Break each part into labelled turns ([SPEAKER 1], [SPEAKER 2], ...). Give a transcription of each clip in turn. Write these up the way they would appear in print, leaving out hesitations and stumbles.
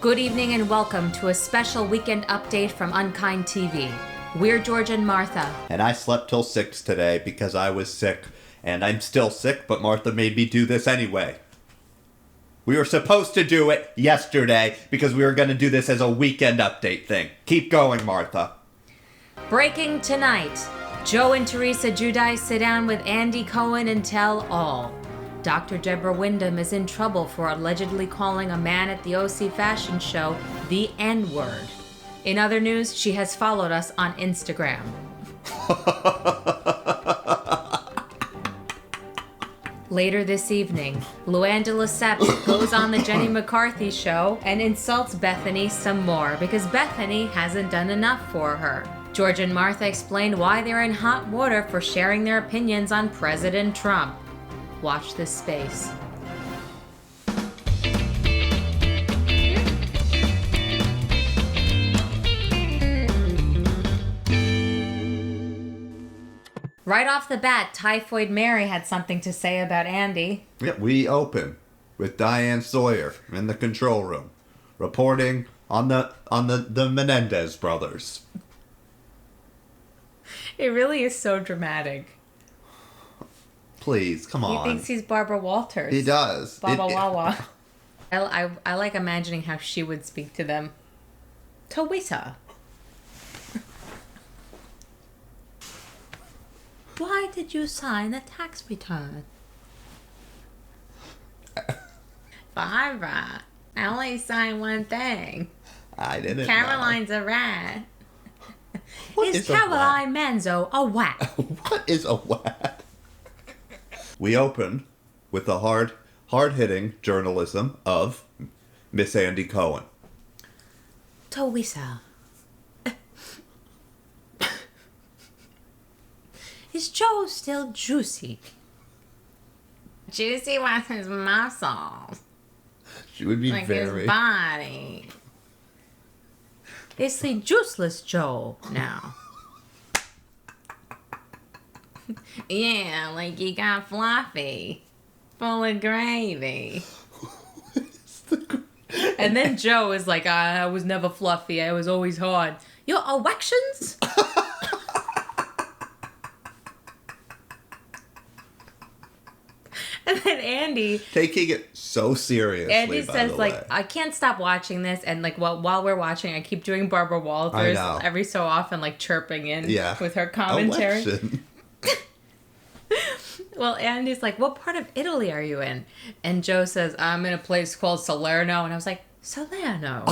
[SPEAKER 1] Good evening and welcome to a special weekend update from UnKind TV. We're George and Martha.
[SPEAKER 2] And I slept till 6 today because I was sick. And I'm still sick, but Martha made me do this anyway. We were supposed to do it yesterday because we were going to do this as a weekend update thing. Keep going, Martha.
[SPEAKER 1] Breaking tonight. Joe and Teresa Giudice sit down with Andy Cohen and tell all. Dr. Deborah Wyndham is in trouble for allegedly calling a man at the OC fashion show the N-word. In other news, she has followed us on Instagram. Later this evening, Luann de Lesseps goes on the Jenny McCarthy show and insults Bethenny some more because Bethenny hasn't done enough for her. George and Martha explain why they're in hot water for sharing their opinions on President Trump. Watch this space. Right off the bat, Typhoid Mary had something to say about Andy.
[SPEAKER 2] Yeah, we open with Diane Sawyer in the control room, reporting on the Menendez brothers.
[SPEAKER 1] It really is so dramatic.
[SPEAKER 2] Please, come on.
[SPEAKER 1] He thinks he's Barbara Walters.
[SPEAKER 2] He does.
[SPEAKER 1] Baba Wawa. I like imagining how she would speak to them. Teresa. Why did you sign the tax return? Barbara, I only signed one thing.
[SPEAKER 2] I didn't
[SPEAKER 1] Caroline's a rat.
[SPEAKER 2] What
[SPEAKER 1] is Caroline Manzo a whack?
[SPEAKER 2] What is a whack? We open with the hard-hitting journalism of Miss Andy Cohen.
[SPEAKER 1] Teresa. Is Joe still juicy? Juicy was his muscles.
[SPEAKER 2] She would be
[SPEAKER 1] like
[SPEAKER 2] very...
[SPEAKER 1] his body. Is he juiceless Joe now? Yeah, like he got fluffy. Full of gravy. And then Joe is like, I was never fluffy. I was always hard. Your erections? And then Andy...
[SPEAKER 2] taking it so seriously,
[SPEAKER 1] Andy
[SPEAKER 2] by
[SPEAKER 1] says,
[SPEAKER 2] the
[SPEAKER 1] like,
[SPEAKER 2] way.
[SPEAKER 1] I can't stop watching this. And, like, while we're watching, I keep doing Barbara Walters every so often, like, chirping in with her commentary.
[SPEAKER 2] Election.
[SPEAKER 1] Well, Andy's like, what part of Italy are you in? And Joe says, I'm in a place called Salerno. And I was like, Salerno?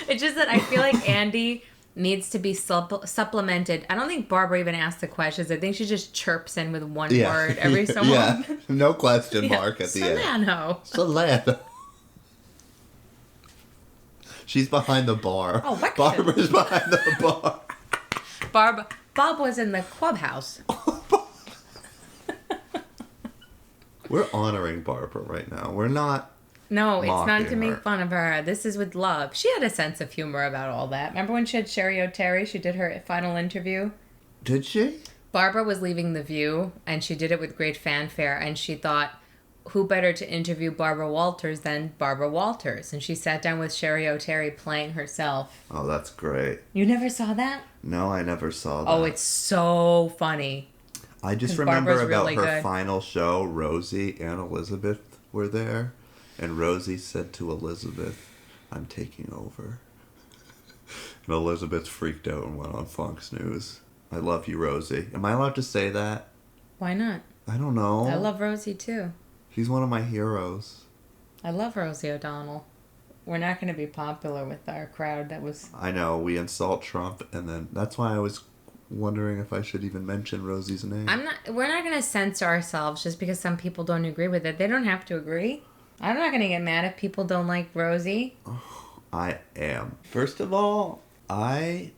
[SPEAKER 1] It's just that I feel like Andy needs to be supplemented. I don't think Barbara even asks the questions. I think she just chirps in with one word every so often.
[SPEAKER 2] No question mark at the end.
[SPEAKER 1] Salerno.
[SPEAKER 2] Salerno. She's behind the bar.
[SPEAKER 1] Oh, what?
[SPEAKER 2] Barbara's behind the bar.
[SPEAKER 1] Bob was in the clubhouse.
[SPEAKER 2] We're honoring Barbara right now. We're not.
[SPEAKER 1] No, it's not to make
[SPEAKER 2] her.
[SPEAKER 1] fun of her. This is with love. She had a sense of humor about all that. Remember when she had Sherry O'Terry? She did her final interview.
[SPEAKER 2] Did she?
[SPEAKER 1] Barbara was leaving The View, and she did it with great fanfare, and she thought, who better to interview Barbara Walters than Barbara Walters? And she sat down with Sherry O'Terry playing herself.
[SPEAKER 2] Oh, that's great.
[SPEAKER 1] You never saw that?
[SPEAKER 2] No, I never saw that.
[SPEAKER 1] Oh, it's so funny.
[SPEAKER 2] I just remember about
[SPEAKER 1] really
[SPEAKER 2] her
[SPEAKER 1] good.
[SPEAKER 2] final show. Rosie and Elizabeth were there. And Rosie said to Elizabeth, I'm taking over. And Elizabeth freaked out and went on Fox News. I love you, Rosie. Am I allowed to say that?
[SPEAKER 1] Why not?
[SPEAKER 2] I don't know.
[SPEAKER 1] I love Rosie, too.
[SPEAKER 2] She's one of my heroes.
[SPEAKER 1] I love Rosie O'Donnell. We're not going to be popular with our crowd that was...
[SPEAKER 2] I know, we insult Trump, and then that's why I was wondering if I should even mention Rosie's name.
[SPEAKER 1] We're not going to censor ourselves just because some people don't agree with it. They don't have to agree. I'm not going to get mad if people don't like Rosie.
[SPEAKER 2] I am. First of all, I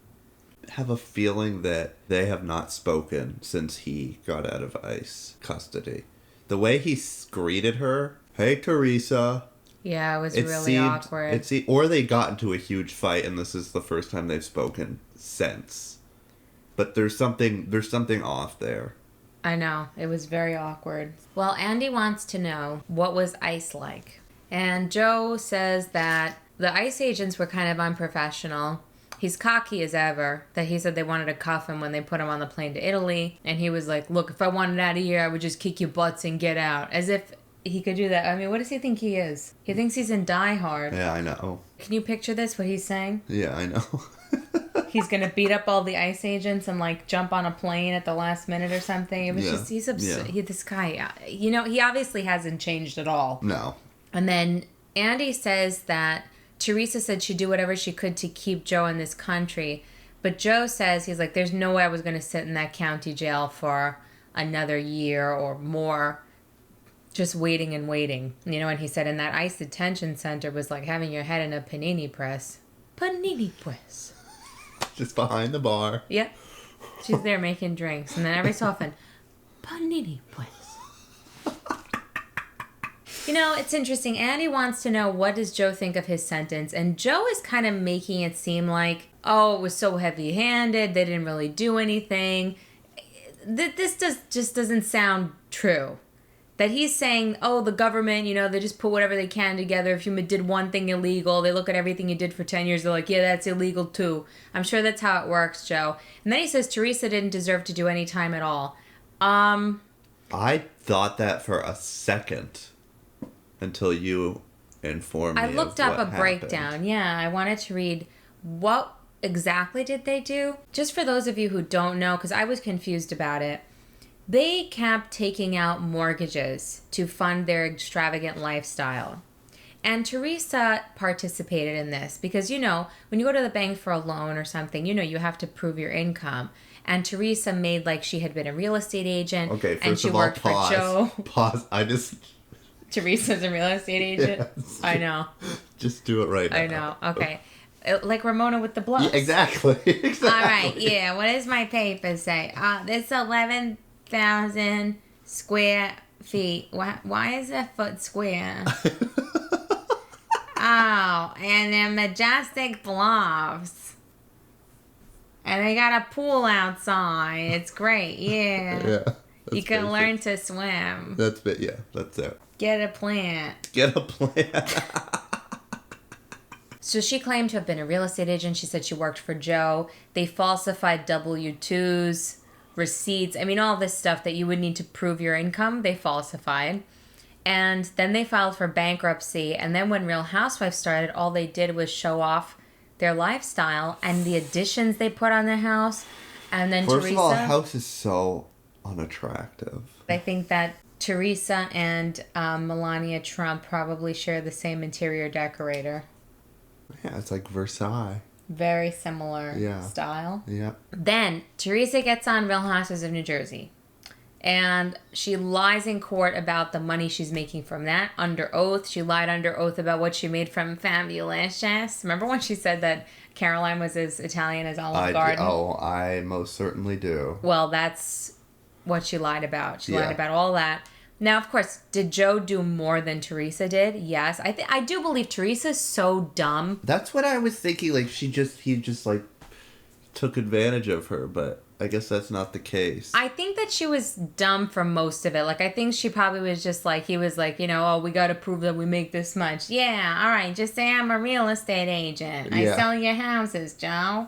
[SPEAKER 2] have a feeling that they have not spoken since he got out of ICE custody. The way he greeted her, hey, Teresa.
[SPEAKER 1] Yeah, it was really awkward.
[SPEAKER 2] Or they got into a huge fight, and this is the first time they've spoken since. But there's something off there.
[SPEAKER 1] I know. It was very awkward. Well, Andy wants to know, what was ICE like? And Joe says that the ICE agents were kind of unprofessional. He's cocky as ever, that he said they wanted to cuff him when they put him on the plane to Italy. And he was like, look, if I wanted out of here, I would just kick your butts and get out. As if he could do that. I mean, what does he think he is? He thinks he's in Die Hard.
[SPEAKER 2] Yeah, I know.
[SPEAKER 1] Can you picture this, what he's saying?
[SPEAKER 2] Yeah, I know.
[SPEAKER 1] He's gonna beat up all the ICE agents and like jump on a plane at the last minute or something. It was just, he's absurd.
[SPEAKER 2] Yeah.
[SPEAKER 1] This guy, you know, he obviously hasn't changed at all.
[SPEAKER 2] No.
[SPEAKER 1] And then Andy says that Teresa said she'd do whatever she could to keep Joe in this country. But Joe says, he's like, there's no way I was going to sit in that county jail for another year or more, just waiting and waiting. You know, and he said, in that ICE detention center was like having your head in a panini press. Panini press.
[SPEAKER 2] Just behind the bar.
[SPEAKER 1] Yep. She's there making drinks. And then every so often, panini press. You know, it's interesting. Andy wants to know, what does Joe think of his sentence? And Joe is kind of making it seem like, oh, it was so heavy-handed. They didn't really do anything. This just doesn't sound true. That he's saying, oh, the government, you know, they just put whatever they can together. If you did one thing illegal, they look at everything you did for 10 years. They're like, yeah, that's illegal too. I'm sure that's how it works, Joe. And then he says Teresa didn't deserve to do any time at all.
[SPEAKER 2] I thought that for a second. Until you informed me.
[SPEAKER 1] I looked up a
[SPEAKER 2] happened.
[SPEAKER 1] breakdown. Yeah, I wanted to read what exactly did they do. Just for those of you who don't know, because I was confused about it, they kept taking out mortgages to fund their extravagant lifestyle. And Teresa participated in this because, you know, when you go to the bank for a loan or something, you know, you have to prove your income. And Teresa made like she had been a real estate agent.
[SPEAKER 2] Okay, first
[SPEAKER 1] and she
[SPEAKER 2] of all,
[SPEAKER 1] worked
[SPEAKER 2] pause.
[SPEAKER 1] for Joe.
[SPEAKER 2] Pause.
[SPEAKER 1] Teresa's a real estate agent?
[SPEAKER 2] Yes.
[SPEAKER 1] I know.
[SPEAKER 2] Just do it right now.
[SPEAKER 1] I know. Okay. Like Ramona with the blush.
[SPEAKER 2] Yeah, exactly. Exactly.
[SPEAKER 1] All right. Yeah. What does my paper say? This 11,000 square feet. Why is a foot square? Oh, and they're majestic bluffs. And they got a pool outside. It's great. Yeah.
[SPEAKER 2] Yeah.
[SPEAKER 1] You can learn to swim.
[SPEAKER 2] That's it. Yeah. That's it.
[SPEAKER 1] Get a plant.
[SPEAKER 2] Get a plant.
[SPEAKER 1] So she claimed to have been a real estate agent. She said she worked for Joe. They falsified W-2s, receipts. I mean, all this stuff that you would need to prove your income, they falsified. And then they filed for bankruptcy. And then when Real Housewives started, all they did was show off their lifestyle and the additions they put on their house. And then
[SPEAKER 2] First
[SPEAKER 1] Teresa...
[SPEAKER 2] of all, a house is so unattractive.
[SPEAKER 1] I think that Teresa and Melania Trump probably share the same interior decorator.
[SPEAKER 2] Yeah, it's like Versailles.
[SPEAKER 1] Very similar style.
[SPEAKER 2] Yeah.
[SPEAKER 1] Then Teresa gets on Real Housewives of New Jersey. And she lies in court about the money she's making from that under oath. She lied under oath about what she made from Fabulicious. Remember when she said that Caroline was as Italian as Olive Garden?
[SPEAKER 2] I most certainly do.
[SPEAKER 1] Well, that's what she lied about. She lied about all that. Now, of course, did Joe do more than Teresa did? Yes. I do believe Teresa's so dumb.
[SPEAKER 2] That's what I was thinking. Like, he just like took advantage of her, but I guess that's not the case.
[SPEAKER 1] I think that she was dumb for most of it. Like, I think she probably was just like, he was like, you know, oh, we got to prove that we make this much. Yeah, all right, just say I'm a real estate agent. I sell your houses, Joe.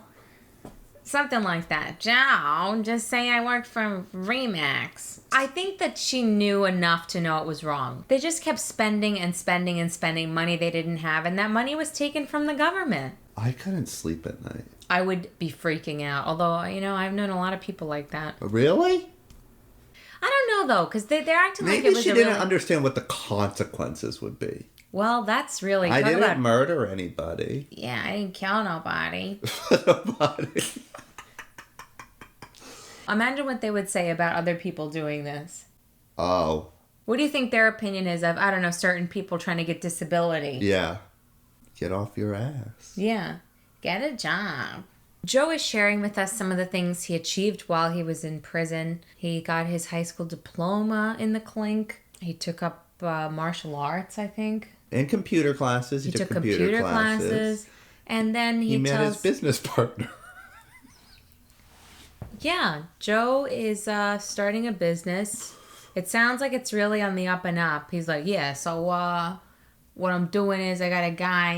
[SPEAKER 1] Something like that. Joe, just say I worked for Remax. I think that she knew enough to know it was wrong. They just kept spending and spending and spending money they didn't have, and that money was taken from the government.
[SPEAKER 2] I couldn't sleep at night.
[SPEAKER 1] I would be freaking out. Although, you know, I've known a lot of people like that.
[SPEAKER 2] Really?
[SPEAKER 1] I don't know, though, because they're acting like it was
[SPEAKER 2] Maybe she didn't understand what the consequences would be.
[SPEAKER 1] Well, that's really...
[SPEAKER 2] I didn't murder anybody.
[SPEAKER 1] Yeah, I didn't kill nobody.
[SPEAKER 2] Nobody.
[SPEAKER 1] Imagine what they would say about other people doing this.
[SPEAKER 2] Oh.
[SPEAKER 1] What do you think their opinion is of, I don't know, certain people trying to get disability?
[SPEAKER 2] Yeah. Get off your ass.
[SPEAKER 1] Yeah. Get a job. Joe is sharing with us some of the things he achieved while he was in prison. He got his high school diploma in the clink. He took up martial arts, I think.
[SPEAKER 2] And computer classes. He took computer classes.
[SPEAKER 1] And then
[SPEAKER 2] he met his business partner.
[SPEAKER 1] Yeah, Joe is starting a business. It sounds like it's really on the up and up. He's like, yeah, so what I'm doing is I got a guy,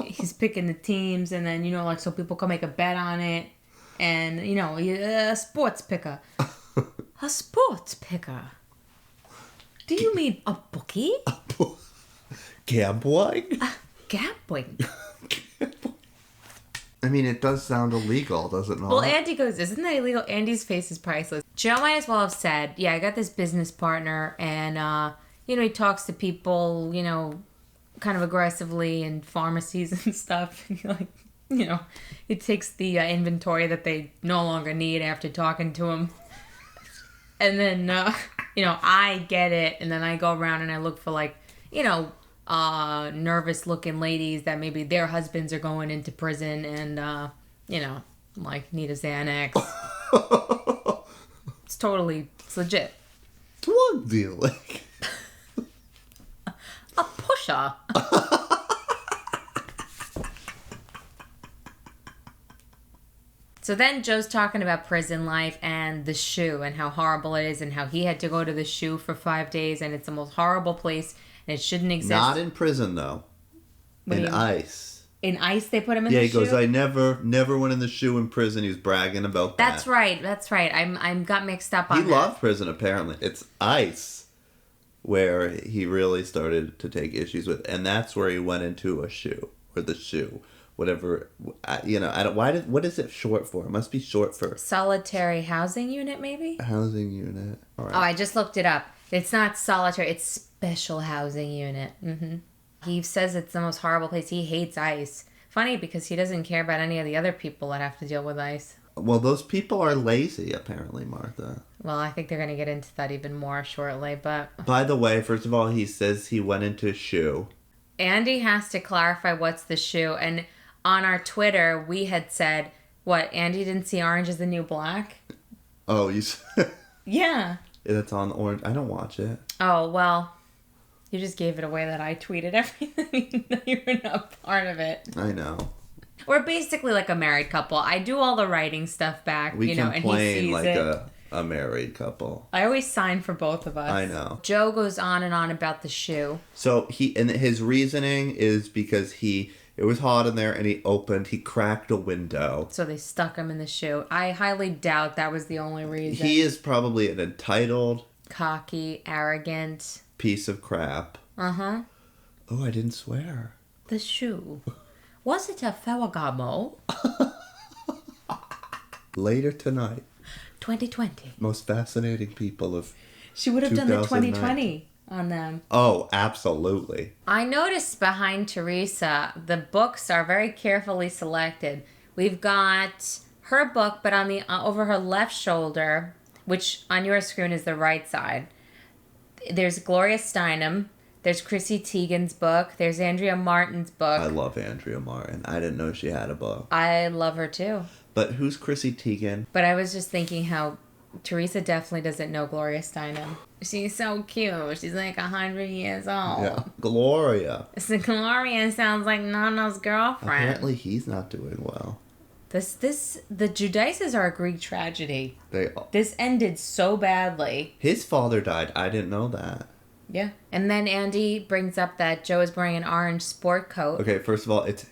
[SPEAKER 1] he's picking the teams, and then, like, so people can make a bet on it. And, a sports picker. A sports picker. Do you mean a bookie?
[SPEAKER 2] Gambling?
[SPEAKER 1] Gambling.
[SPEAKER 2] I mean, it does sound illegal, does it not?
[SPEAKER 1] Well, Andy goes, isn't that illegal? Andy's face is priceless. Joe might as well have said, yeah, I got this business partner, and, he talks to people, kind of aggressively in pharmacies and stuff. And he takes the inventory that they no longer need after talking to him. And then, I get it, and then I go around and I look for, like, nervous-looking ladies that maybe their husbands are going into prison and, like, need a Xanax. It's legit.
[SPEAKER 2] Drug dealing.
[SPEAKER 1] A pusher. So then Joe's talking about prison life and the SHU and how horrible it is and how he had to go to the SHU for 5 days and it's the most horrible place and it shouldn't exist.
[SPEAKER 2] Not in prison, though. In ICE.
[SPEAKER 1] In ICE they put him in the SHU?
[SPEAKER 2] Yeah, he goes, I never went in the SHU in prison. He was bragging about that.
[SPEAKER 1] That's right. I'm got mixed up on that.
[SPEAKER 2] He loved prison, apparently. It's ICE where he really started to take issues with. And that's where he went into a SHU, or the SHU. Whatever, I don't. What is it short for? It must be short for
[SPEAKER 1] solitary housing unit, maybe.
[SPEAKER 2] Housing unit. All right.
[SPEAKER 1] Oh, I just looked it up. It's not solitary. It's special housing unit. Mm-hmm. He says it's the most horrible place. He hates ICE. Funny because he doesn't care about any of the other people that have to deal with ICE.
[SPEAKER 2] Well, those people are lazy, apparently, Martha.
[SPEAKER 1] Well, I think they're going to get into that even more shortly. But
[SPEAKER 2] by the way, first of all, he says he went into SHU. Andy
[SPEAKER 1] has to clarify what's the SHU, and on our Twitter, we had said, what, Andy didn't see Orange is the New Black?
[SPEAKER 2] Oh, you said...
[SPEAKER 1] Yeah.
[SPEAKER 2] It's on Orange. I don't watch it.
[SPEAKER 1] Oh, well, you just gave it away that I tweeted everything. You were not part of it.
[SPEAKER 2] I know.
[SPEAKER 1] We're basically like a married couple. I do all the writing stuff back,
[SPEAKER 2] we
[SPEAKER 1] and he sees
[SPEAKER 2] like
[SPEAKER 1] it.
[SPEAKER 2] a married couple.
[SPEAKER 1] I always sign for both of us.
[SPEAKER 2] I know.
[SPEAKER 1] Joe goes on and on about the SHU.
[SPEAKER 2] So his reasoning is because it was hot in there and he cracked a window.
[SPEAKER 1] So they stuck him in the SHU. I highly doubt that was the only reason.
[SPEAKER 2] He is probably an entitled,
[SPEAKER 1] cocky, arrogant
[SPEAKER 2] piece of crap.
[SPEAKER 1] Uh-huh.
[SPEAKER 2] Oh, I didn't swear.
[SPEAKER 1] The SHU. Was it a Ferragamo?
[SPEAKER 2] Later tonight.
[SPEAKER 1] 2020.
[SPEAKER 2] Most fascinating people of
[SPEAKER 1] She would have done the 2020 on them.
[SPEAKER 2] Oh, absolutely.
[SPEAKER 1] I noticed behind Teresa, the books are very carefully selected. We've got her book, but on the over her left shoulder, which on your screen is the right side, there's Gloria Steinem. There's Chrissy Teigen's book. There's Andrea Martin's book.
[SPEAKER 2] I love Andrea Martin. I didn't know she had a book.
[SPEAKER 1] I love her too.
[SPEAKER 2] But who's Chrissy Teigen?
[SPEAKER 1] But I was just thinking how Teresa definitely doesn't know Gloria Steinem. She's so cute. She's like 100 years old.
[SPEAKER 2] Yeah. Gloria.
[SPEAKER 1] So Gloria sounds like Nana's girlfriend.
[SPEAKER 2] Apparently he's not doing well.
[SPEAKER 1] The Giudices are a Greek tragedy.
[SPEAKER 2] They are.
[SPEAKER 1] This ended so badly.
[SPEAKER 2] His father died. I didn't know that.
[SPEAKER 1] Yeah. And then Andy brings up that Joe is wearing an orange sport coat.
[SPEAKER 2] Okay, first of all, it's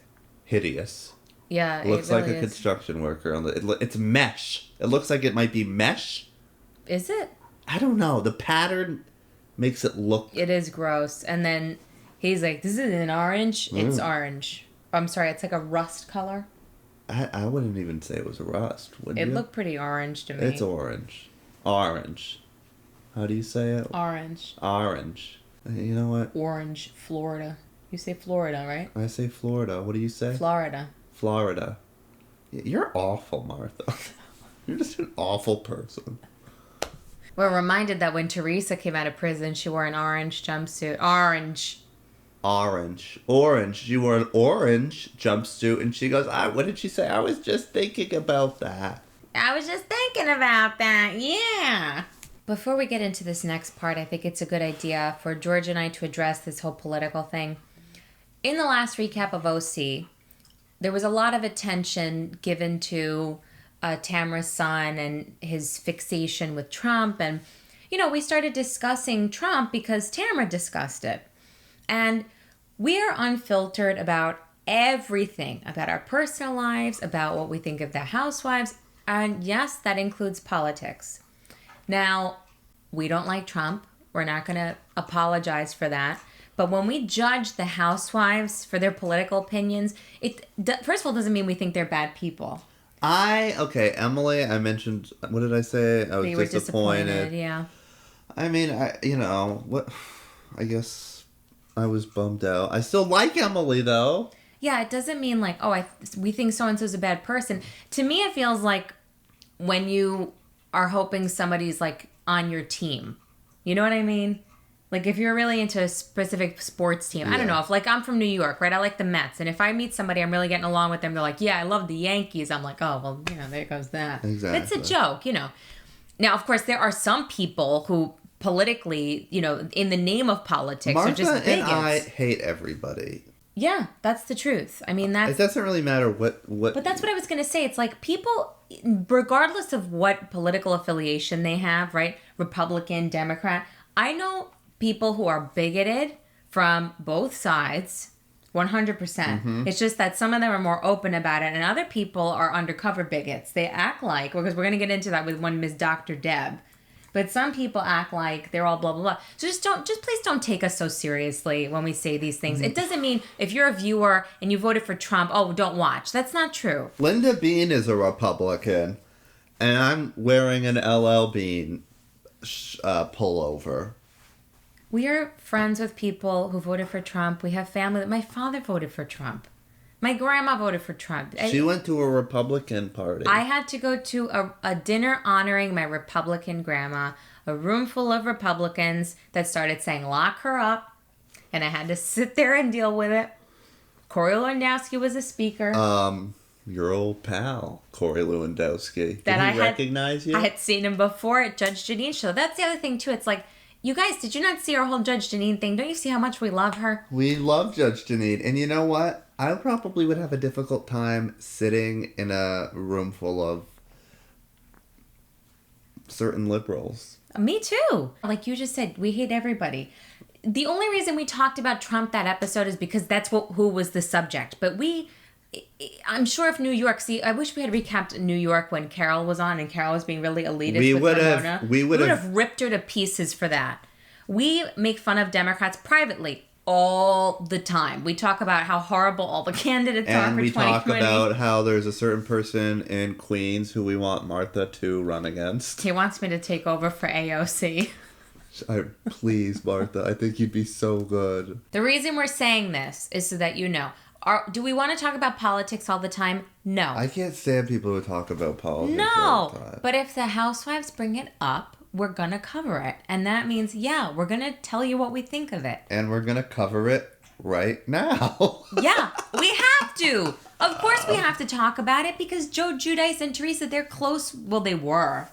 [SPEAKER 2] hideous.
[SPEAKER 1] Yeah,
[SPEAKER 2] it looks
[SPEAKER 1] really
[SPEAKER 2] like a construction worker. It's mesh. It looks like it might be mesh.
[SPEAKER 1] Is it?
[SPEAKER 2] I don't know. The pattern makes it look...
[SPEAKER 1] It is gross. And then he's like, this is an orange? It's orange. I'm sorry, it's like a rust color.
[SPEAKER 2] I wouldn't even say it was a rust, would you?
[SPEAKER 1] It looked pretty orange to me.
[SPEAKER 2] It's orange. Orange. How do you say it?
[SPEAKER 1] Orange.
[SPEAKER 2] Orange. You know what?
[SPEAKER 1] Orange, Florida. You say Florida, right?
[SPEAKER 2] I say Florida. What do you say?
[SPEAKER 1] Florida.
[SPEAKER 2] Florida. You're awful, Martha. You're just an awful person.
[SPEAKER 1] We're reminded that when Teresa came out of prison, she wore an orange jumpsuit. Orange.
[SPEAKER 2] She wore an orange jumpsuit, and she goes, what did she say? I was just thinking about that.
[SPEAKER 1] Yeah. Before we get into this next part, I think it's a good idea for George and I to address this whole political thing. In the last recap of OC, there was a lot of attention given to Tamara's son and his fixation with Trump. And, we started discussing Trump because Tamara discussed it. And we are unfiltered about everything, about our personal lives, about what we think of the housewives. And yes, that includes politics. Now, we don't like Trump. We're not going to apologize for that. But when we judge the housewives for their political opinions, it first of all doesn't mean we think they're bad people.
[SPEAKER 2] Emily, I mentioned, what did I say? I was
[SPEAKER 1] They were
[SPEAKER 2] disappointed.
[SPEAKER 1] Yeah.
[SPEAKER 2] I mean, I guess I was bummed out. I still like Emily, though.
[SPEAKER 1] Yeah, it doesn't mean like, we think so-and-so's a bad person. To me, it feels like when you are hoping somebody's like on your team. You know what I mean? Like if you're really into a specific sports team. I don't know. If like I'm from New York, right? I like the Mets. And if I meet somebody, I'm really getting along with them. They're like, yeah, I love the Yankees. I'm like, oh, well, there goes that.
[SPEAKER 2] Exactly.
[SPEAKER 1] It's a joke, Now, of course, there are some people who politically, in the name of politics
[SPEAKER 2] Martha
[SPEAKER 1] are just bigots.
[SPEAKER 2] and I hate everybody.
[SPEAKER 1] Yeah, that's the truth. I mean,
[SPEAKER 2] It doesn't really matter what.
[SPEAKER 1] But that's what I was going to say. It's like people, regardless of what political affiliation they have, right? Republican, Democrat. I know people who are bigoted from both sides, 100%. Mm-hmm. It's just that some of them are more open about it, and other people are undercover bigots. They act like, because we're going to get into that with one Ms. Dr. Deb. But some people act like they're all blah, blah, blah. So just please don't take us so seriously when we say these things. It doesn't mean if you're a viewer and you voted for Trump, don't watch. That's not true.
[SPEAKER 2] Linda Bean is a Republican, and I'm wearing an LL Bean pullover.
[SPEAKER 1] We are friends with people who voted for Trump. We have family. My father voted for Trump. My grandma voted for Trump.
[SPEAKER 2] She went to a Republican party.
[SPEAKER 1] I had to go to a dinner honoring my Republican grandma, a room full of Republicans that started saying, lock her up. And I had to sit there and deal with it. Corey Lewandowski was a speaker.
[SPEAKER 2] Your old pal, Corey Lewandowski. Did he recognize you?
[SPEAKER 1] I had seen him before at Judge Janine's show. That's the other thing, too. It's like, you guys, did you not see our whole Judge Janine thing? Don't you see how much we love her?
[SPEAKER 2] We love Judge Janine. And you know what? I probably would have a difficult time sitting in a room full of certain liberals.
[SPEAKER 1] Me too. Like you just said, we hate everybody. The only reason we talked about Trump that episode is because that's who was the subject. But I'm sure if New York, I wish we had recapped New York when Carol was on and Carol was being really elitist with Ramona. We would have ripped her to pieces for that. We make fun of Democrats privately all the time. We talk about how horrible all the candidates are for 2020. And we talk
[SPEAKER 2] about how there's a certain person in Queens who we want Martha to run against.
[SPEAKER 1] He wants me to take over for AOC.
[SPEAKER 2] Please, Martha. I think you'd be so good.
[SPEAKER 1] The reason we're saying this is so that you know. Do we want to talk about politics all the time? No.
[SPEAKER 2] I can't stand people who talk about politics all the time.
[SPEAKER 1] But if the housewives bring it up, we're going to cover it. And that means, we're going to tell you what we think of it.
[SPEAKER 2] And we're going to cover it right now.
[SPEAKER 1] Yeah, we have to. Of course we have to talk about it because Joe Giudice and Teresa, they're close. Well, they were.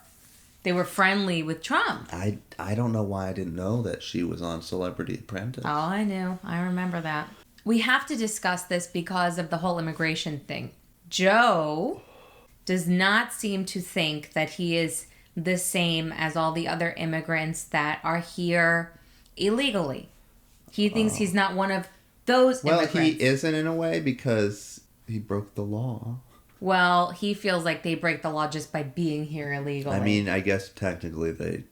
[SPEAKER 1] They were friendly with Trump.
[SPEAKER 2] I don't know why I didn't know that she was on Celebrity Apprentice.
[SPEAKER 1] Oh, I knew. I remember that. We have to discuss this because of the whole immigration thing. Joe does not seem to think that he is the same as all the other immigrants that are here illegally. He thinks he's not one of those immigrants.
[SPEAKER 2] Well, he isn't in a way because he broke the law.
[SPEAKER 1] Well, he feels like they break the law just by being here illegally.
[SPEAKER 2] I mean, I guess technically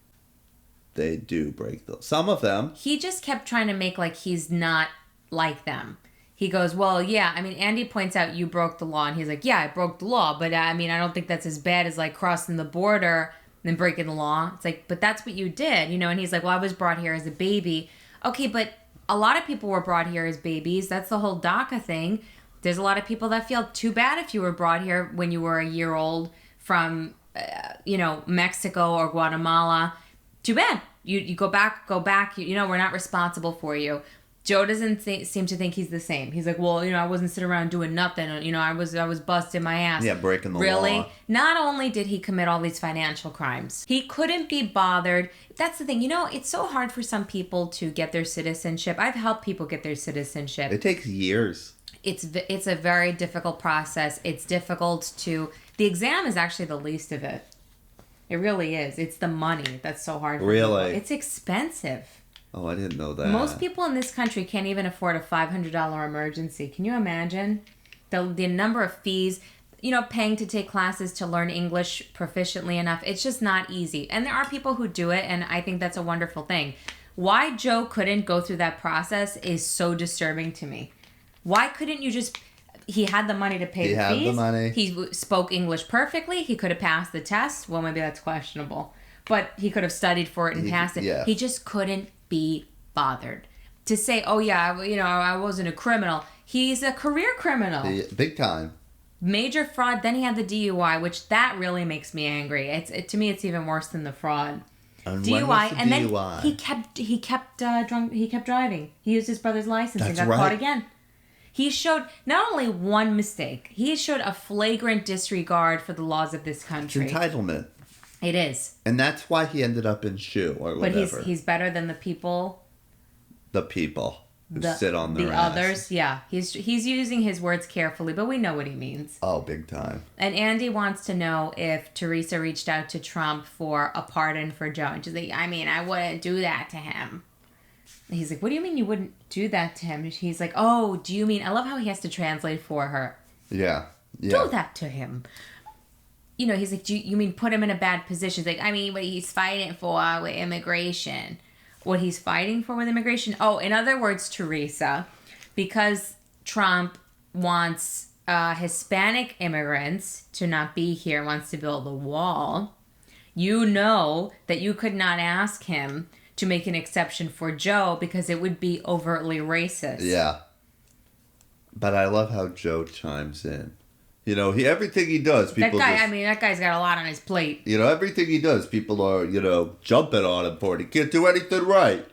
[SPEAKER 2] they do break the law. Some of them.
[SPEAKER 1] He just kept trying to make like he's not like them. He goes, well, yeah, I mean, Andy points out you broke the law. And he's like, yeah, I broke the law. But I mean, I don't think that's as bad as like crossing the border and then breaking the law. It's like, but that's what you did, And he's like, well, I was brought here as a baby. Okay, but a lot of people were brought here as babies. That's the whole DACA thing. There's a lot of people that feel too bad if you were brought here when you were a year old from, Mexico or Guatemala. Too bad. You go back. We're not responsible for you. Joe doesn't seem to think he's the same. He's like, well, I wasn't sitting around doing nothing. I was busting my ass.
[SPEAKER 2] Yeah, breaking the law.
[SPEAKER 1] Really? Not only did he commit all these financial crimes, he couldn't be bothered. That's the thing. It's so hard for some people to get their citizenship. I've helped people get their citizenship.
[SPEAKER 2] It takes years.
[SPEAKER 1] It's a very difficult process. It's difficult to... The exam is actually the least of it. It really is. It's the money that's so hard for
[SPEAKER 2] Really?
[SPEAKER 1] people. It's expensive.
[SPEAKER 2] Oh, I didn't know that.
[SPEAKER 1] Most people in this country can't even afford a $500 emergency. Can you imagine the number of fees, paying to take classes to learn English proficiently enough? It's just not easy. And there are people who do it, and I think that's a wonderful thing. Why Joe couldn't go through that process is so disturbing to me. Why couldn't you just... He had the money to pay the fees.
[SPEAKER 2] He had the money.
[SPEAKER 1] He spoke English perfectly. He could have passed the test. Well, maybe that's questionable. But he could have studied for it and passed it.
[SPEAKER 2] Yeah.
[SPEAKER 1] He just couldn't be bothered to say, oh yeah, I wasn't a criminal. He's a career criminal.
[SPEAKER 2] Big time.
[SPEAKER 1] Major fraud. Then he had the DUI, which that really makes me angry. To me, it's even worse than the fraud.
[SPEAKER 2] And
[SPEAKER 1] DUI,
[SPEAKER 2] when was the
[SPEAKER 1] and
[SPEAKER 2] DUI?
[SPEAKER 1] then he kept drunk. He kept driving. He used his brother's license and got caught again. He showed not only one mistake, he showed a flagrant disregard for the laws of this country.
[SPEAKER 2] It's entitlement.
[SPEAKER 1] It is.
[SPEAKER 2] And that's why he ended up in shoe or whatever.
[SPEAKER 1] But he's better than the people.
[SPEAKER 2] The people who sit on their ass.
[SPEAKER 1] Others, yeah. He's using his words carefully, but we know what he means.
[SPEAKER 2] Oh, big time.
[SPEAKER 1] And Andy wants to know if Teresa reached out to Trump for a pardon for Joe. And she's like, I wouldn't do that to him. He's like, what do you mean you wouldn't do that to him? He's like, oh, do you mean... I love how he has to translate for her.
[SPEAKER 2] Yeah.
[SPEAKER 1] Do that to him. He's like, do you mean put him in a bad position? He's like, what he's fighting for with immigration. What he's fighting for with immigration? Oh, in other words, Teresa, because Trump wants Hispanic immigrants to not be here, wants to build a wall, you know that you could not ask him to make an exception for Joe because it would be overtly racist.
[SPEAKER 2] Yeah. But I love how Joe chimes in. Everything he does, people
[SPEAKER 1] that guy's got a lot on his plate.
[SPEAKER 2] Everything he does, people are, jumping on him for it. He can't do anything right.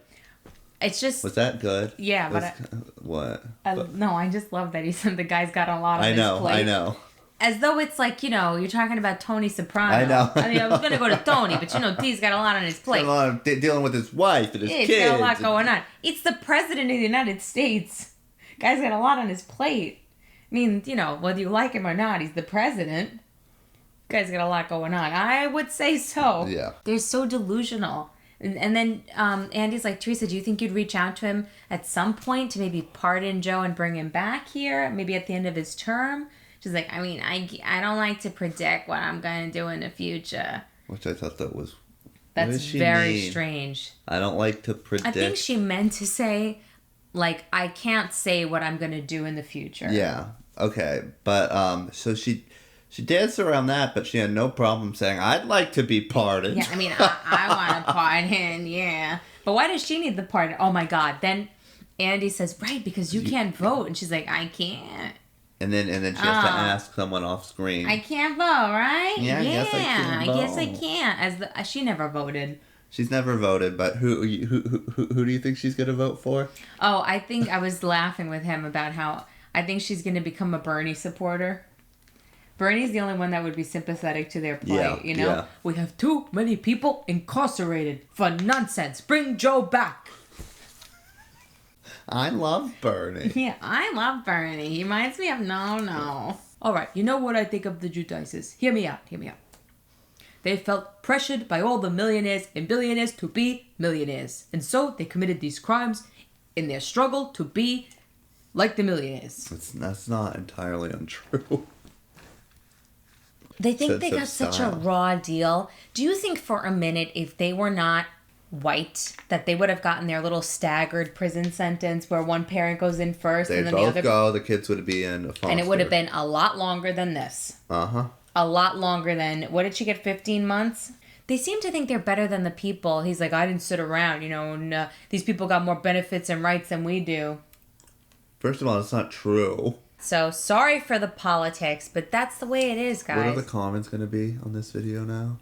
[SPEAKER 1] It's just...
[SPEAKER 2] Was that good?
[SPEAKER 1] Yeah,
[SPEAKER 2] what?
[SPEAKER 1] No, I just love that he said the guy's got a lot on his plate.
[SPEAKER 2] I know.
[SPEAKER 1] As though it's like, you're talking about Tony Soprano.
[SPEAKER 2] I know.
[SPEAKER 1] I was going to go to Tony, but D's got a lot on his plate.
[SPEAKER 2] Got a lot of dealing with his wife and his kids.
[SPEAKER 1] He's got a lot going on. It's the president of the United States. Guy's got a lot on his plate. I mean, whether you like him or not, he's the president. Guy's got a lot going on. I would say so.
[SPEAKER 2] Yeah.
[SPEAKER 1] They're so delusional. And then Andy's like, Teresa, do you think you'd reach out to him at some point to maybe pardon Joe and bring him back here? Maybe at the end of his term? She's like, I don't like to predict what I'm going to do in the future.
[SPEAKER 2] Which I thought that was...
[SPEAKER 1] That's very strange.
[SPEAKER 2] I don't like to predict.
[SPEAKER 1] I think she meant to say, I can't say what I'm going to do in the future.
[SPEAKER 2] Yeah. Okay. But, so she danced around that, but she had no problem saying, I'd like to be pardoned.
[SPEAKER 1] Yeah, I want to pardon, yeah. But why does she need the pardon? Oh, my God. Then Andy says, right, because you can't vote. And she's like, I can't.
[SPEAKER 2] And then she has to ask someone off screen.
[SPEAKER 1] I can't vote, right?
[SPEAKER 2] Yeah, I guess I
[SPEAKER 1] can't. She never voted.
[SPEAKER 2] She's never voted, but who do you think she's going to vote for?
[SPEAKER 1] Oh, I think I was laughing with him about how I think she's going to become a Bernie supporter. Bernie's the only one that would be sympathetic to their plight,
[SPEAKER 2] Yeah.
[SPEAKER 1] We have too many people incarcerated for nonsense. Bring Joe back.
[SPEAKER 2] I love Bernie.
[SPEAKER 1] Yeah, I love Bernie. He reminds me of No. All right, you know what I think of the Judices. Hear me out. They felt pressured by all the millionaires and billionaires to be millionaires. And so they committed these crimes in their struggle to be like the millionaires.
[SPEAKER 2] That's not entirely untrue.
[SPEAKER 1] They think they got such a raw deal. Do you think for a minute if they were not white that they would have gotten their little staggered prison sentence where one parent goes in first and then the other...
[SPEAKER 2] They'd both go, the kids would be in a foster.
[SPEAKER 1] And it would have been a lot longer than this.
[SPEAKER 2] Uh-huh.
[SPEAKER 1] A lot longer than... What did she get, 15 months? They seem to think they're better than the people. He's like, I didn't sit around, and these people got more benefits and rights than we do.
[SPEAKER 2] First of all, it's not true.
[SPEAKER 1] So, sorry for the politics, but that's the way it is, guys.
[SPEAKER 2] What are the comments going to be on this video now?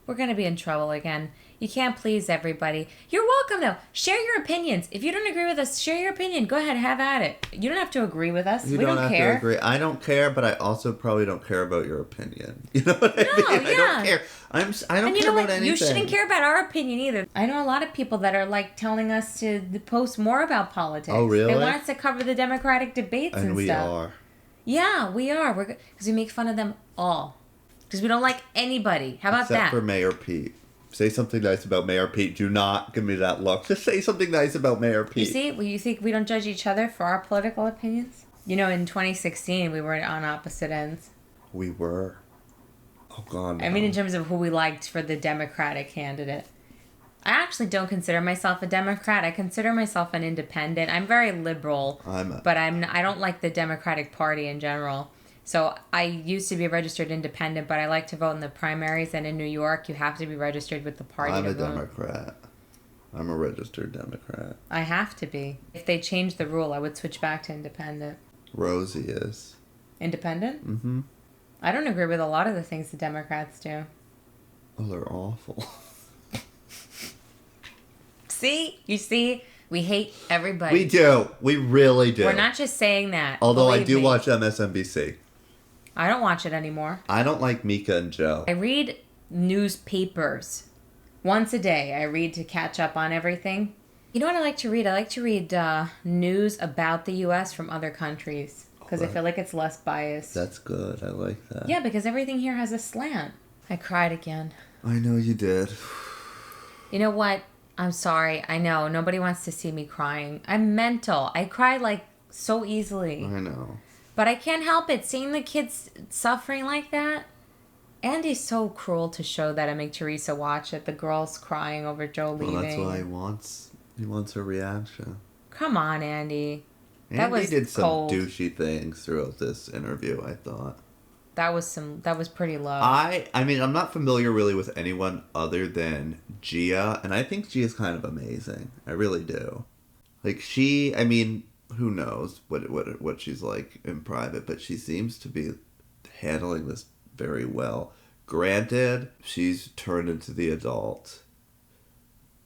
[SPEAKER 1] We're going to be in trouble again. You can't please everybody. You're welcome, though. Share your opinions. If you don't agree with us, share your opinion. Go ahead, have at it. You don't have to agree with us. We don't have care.
[SPEAKER 2] To agree. I don't care, but I also probably don't care about your opinion. You know what I mean?
[SPEAKER 1] Yeah.
[SPEAKER 2] I don't care. I don't care about anything.
[SPEAKER 1] You shouldn't care about our opinion either. I know a lot of people that are telling us to post more about politics.
[SPEAKER 2] Oh, really?
[SPEAKER 1] They want us to cover the Democratic debates and stuff.
[SPEAKER 2] And we are.
[SPEAKER 1] Yeah, we are. We're because we make fun of them all. Because we don't like anybody. How about
[SPEAKER 2] Except
[SPEAKER 1] that?
[SPEAKER 2] for Mayor Pete. Say something nice about Mayor Pete. Do not give me that look. Just say something nice about Mayor Pete.
[SPEAKER 1] You see? Well, you think we don't judge each other for our political opinions? You know, in 2016, we were on opposite ends.
[SPEAKER 2] We were. Oh, God, no.
[SPEAKER 1] I mean, in terms of who we liked for the Democratic candidate. I actually don't consider myself a Democrat. I consider myself an independent. I'm very liberal, but I don't like the Democratic Party in general. So I used to be a registered independent, but I like to vote in the primaries. And in New York, you have to be registered with the party
[SPEAKER 2] I'm
[SPEAKER 1] to
[SPEAKER 2] a
[SPEAKER 1] vote.
[SPEAKER 2] Democrat. I'm a registered Democrat.
[SPEAKER 1] I have to be. If they changed the rule, I would switch back to independent.
[SPEAKER 2] Rosie is.
[SPEAKER 1] Independent?
[SPEAKER 2] Mm-hmm.
[SPEAKER 1] I don't agree with a lot of the things the Democrats do.
[SPEAKER 2] Oh, they're awful.
[SPEAKER 1] See? You see? We hate everybody.
[SPEAKER 2] We do. We really do.
[SPEAKER 1] We're not just saying that.
[SPEAKER 2] Although I
[SPEAKER 1] Believe
[SPEAKER 2] do
[SPEAKER 1] me.
[SPEAKER 2] watch MSNBC.
[SPEAKER 1] I don't watch it anymore.
[SPEAKER 2] I don't like Mika and Joe.
[SPEAKER 1] I read newspapers. Once a day, I read to catch up on everything. You know what I like to read? I like to read news about the U.S. from other countries. Because I feel like it's less biased.
[SPEAKER 2] That's good. I like that.
[SPEAKER 1] Yeah, because everything here has a slant. I cried again.
[SPEAKER 2] I know you did.
[SPEAKER 1] You know what? I'm sorry. I know. Nobody wants to see me crying. I'm mental. I cry like so easily.
[SPEAKER 2] I know.
[SPEAKER 1] But I can't help it. Seeing the kids suffering like that. Andy's so cruel to show that and make Teresa watch it. The girls crying over Joe leaving.
[SPEAKER 2] Well, that's why he wants a reaction.
[SPEAKER 1] Come on, Andy.
[SPEAKER 2] Andy did some
[SPEAKER 1] cold.
[SPEAKER 2] douchey things throughout this interview, I thought.
[SPEAKER 1] That was pretty low.
[SPEAKER 2] I mean, I'm not familiar really with anyone other than Gia, and I think Gia's kind of amazing. I really do. Like, I mean, who knows what she's like in private, but she seems to be handling this very well. Granted, she's turned into the adult.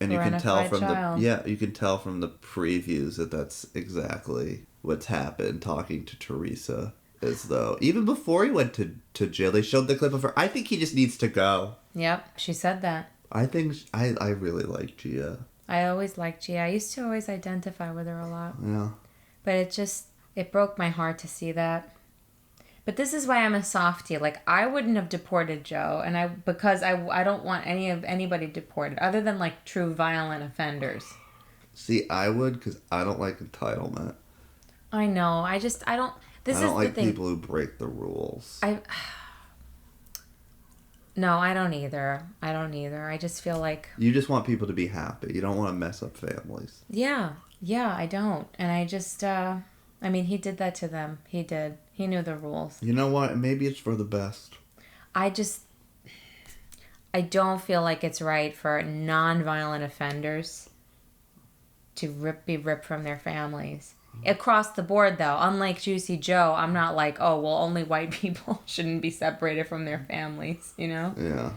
[SPEAKER 2] And you can tell from you can tell from the previews that that's exactly what's happened talking to Teresa. As though, even before he went to jail, they showed the clip of her. I think he just needs to go.
[SPEAKER 1] Yep, she said that.
[SPEAKER 2] I think, I really like Gia.
[SPEAKER 1] I always liked Gia. I used to always identify with her a lot.
[SPEAKER 2] Yeah.
[SPEAKER 1] But it broke my heart to see that. But this is why I'm a softie. Like, I wouldn't have deported Joe, because I don't want anybody deported, other than, like, true violent offenders.
[SPEAKER 2] See, I would, because I don't like entitlement.
[SPEAKER 1] I know. I don't... This
[SPEAKER 2] I don't
[SPEAKER 1] is
[SPEAKER 2] like
[SPEAKER 1] the thing.
[SPEAKER 2] people who break the rules.
[SPEAKER 1] No, I don't either. I just feel like...
[SPEAKER 2] You just want people to be happy. You don't want to mess up families.
[SPEAKER 1] Yeah, I don't. And I just... I mean, he did that to them. He did. He knew the rules.
[SPEAKER 2] You know what? Maybe it's for the best.
[SPEAKER 1] I don't feel like it's right for non-violent offenders to be ripped from their families. Across the board, though, unlike Juicy Joe, I'm not like, oh, well, only white people shouldn't be separated from their families, you know?
[SPEAKER 2] Yeah.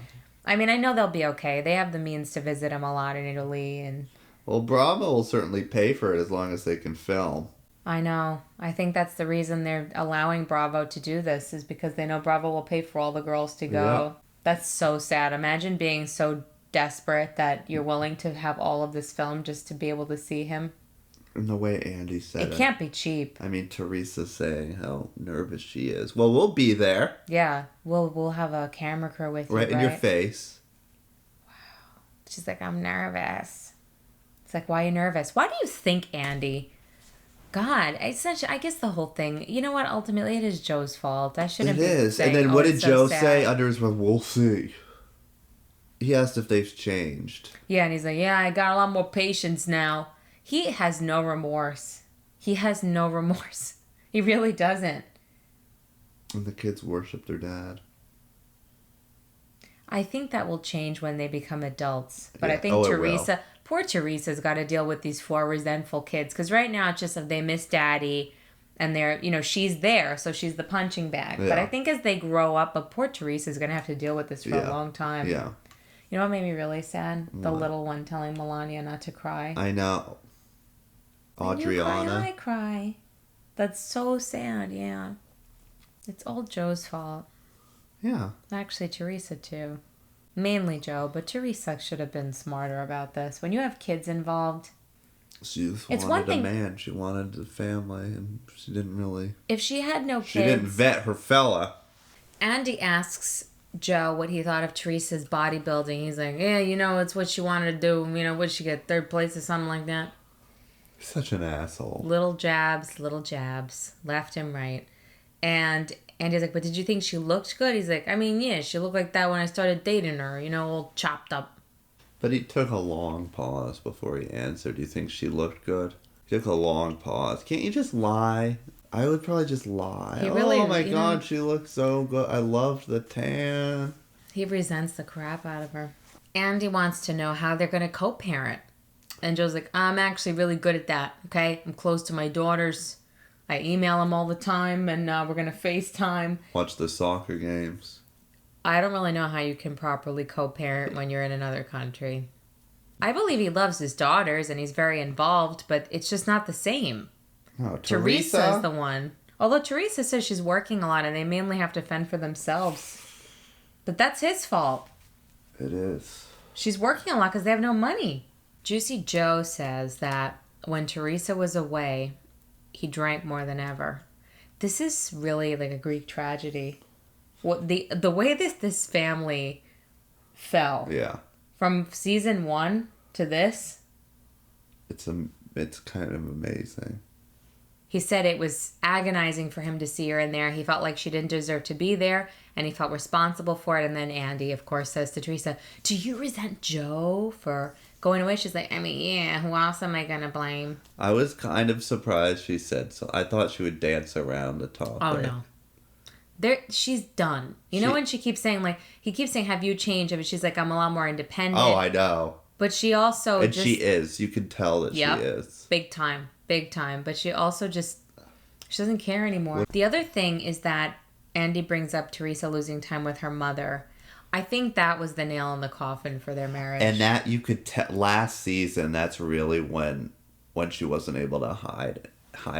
[SPEAKER 1] I mean, I know they'll be okay. They have the means to visit him a lot in Italy. And
[SPEAKER 2] Well, Bravo will certainly pay for it as long as they can film.
[SPEAKER 1] I know. I think that's the reason they're allowing Bravo to do this, is because they know Bravo will pay for all the girls to go.
[SPEAKER 2] Yeah.
[SPEAKER 1] That's so sad. Imagine being so desperate that you're willing to have all of this film just to be able to see him.
[SPEAKER 2] And the way Andy said it.
[SPEAKER 1] It can't be cheap.
[SPEAKER 2] I mean, Teresa's saying how nervous she is. Well, we'll be there.
[SPEAKER 1] Yeah. We'll have a camera crew with you,
[SPEAKER 2] right in your face.
[SPEAKER 1] Wow. She's like, I'm nervous. It's like, why are you nervous? Why do you think, Andy? God, I guess the whole thing, you know what? Ultimately, it is Joe's fault. I shouldn't
[SPEAKER 2] It
[SPEAKER 1] be
[SPEAKER 2] is.
[SPEAKER 1] saying,
[SPEAKER 2] And then what did
[SPEAKER 1] it's
[SPEAKER 2] Joe
[SPEAKER 1] so sad.
[SPEAKER 2] say under his breath? We'll see. He asked if they've changed.
[SPEAKER 1] Yeah, and he's like, yeah, I got a lot more patience now. He has no remorse. He really doesn't.
[SPEAKER 2] And the kids worship their dad.
[SPEAKER 1] I think that will change when they become adults. But
[SPEAKER 2] Yeah.
[SPEAKER 1] I think
[SPEAKER 2] Oh, it will.
[SPEAKER 1] poor Teresa's got to deal with these 4 resentful kids. Because right now it's just that they miss daddy. And they're, she's there, so she's the punching bag.
[SPEAKER 2] Yeah.
[SPEAKER 1] But I think as they grow up, poor Teresa's going to have to deal with this for a long time.
[SPEAKER 2] Yeah.
[SPEAKER 1] You know what made me really sad? The
[SPEAKER 2] What?
[SPEAKER 1] little one telling Melania not to cry.
[SPEAKER 2] I know.
[SPEAKER 1] When you
[SPEAKER 2] Adriana.
[SPEAKER 1] cry, I cry. That's so sad, yeah. It's all Joe's fault.
[SPEAKER 2] Yeah.
[SPEAKER 1] Actually, Teresa, too. Mainly Joe, but Teresa should have been smarter about this. When you have kids involved,
[SPEAKER 2] She just
[SPEAKER 1] It's
[SPEAKER 2] wanted
[SPEAKER 1] one thing-
[SPEAKER 2] a man. She wanted a family, and she didn't really...
[SPEAKER 1] If she had no kids...
[SPEAKER 2] She didn't vet her fella.
[SPEAKER 1] Andy asks Joe what he thought of Teresa's bodybuilding. He's like, yeah, it's what she wanted to do. What'd she get, 3rd place or something like that?
[SPEAKER 2] Such an asshole.
[SPEAKER 1] Little jabs, left and right. And Andy's like, but did you think she looked good? He's like, yeah, she looked like that when I started dating her, all chopped up.
[SPEAKER 2] But he took a long pause before he answered. Do you think she looked good? He took a long pause. Can't you just lie? I would probably just lie. Oh my God, she looks so good. I loved the tan.
[SPEAKER 1] He resents the crap out of her. Andy wants to know how they're going to co-parent. And Joe's like, I'm actually really good at that, okay? I'm close to my daughters. I email them all the time, and we're going to FaceTime.
[SPEAKER 2] Watch the soccer games.
[SPEAKER 1] I don't really know how you can properly co-parent when you're in another country. I believe he loves his daughters, and he's very involved, but it's just not the same.
[SPEAKER 2] Oh,
[SPEAKER 1] Teresa's the one. Although Teresa says she's working a lot, and they mainly have to fend for themselves. But that's his fault.
[SPEAKER 2] It is.
[SPEAKER 1] She's working a lot because they have no money. Juicy Joe says that when Teresa was away, he drank more than ever. This is really like a Greek tragedy. What the way this family fell.
[SPEAKER 2] Yeah.
[SPEAKER 1] From season 1 to this.
[SPEAKER 2] It's kind of amazing.
[SPEAKER 1] He said it was agonizing for him to see her in there. He felt like she didn't deserve to be there, and he felt responsible for it. And then Andy, of course, says to Teresa, do you resent Joe for going away? She's like, yeah, who else am I going to blame?
[SPEAKER 2] I was kind of surprised she said so. I thought she would dance around the topic.
[SPEAKER 1] Oh, no. She's done. You know when he keeps saying, have you changed? But she's like, I'm a lot more independent.
[SPEAKER 2] Oh, I know.
[SPEAKER 1] But she also
[SPEAKER 2] and she is. You can tell that she is.
[SPEAKER 1] Big time. But she also she doesn't care anymore. The other thing is that Andy brings up Teresa losing time with her mother. I think that was the nail in the coffin for their marriage.
[SPEAKER 2] And that you could tell last season, that's really when she wasn't able to hide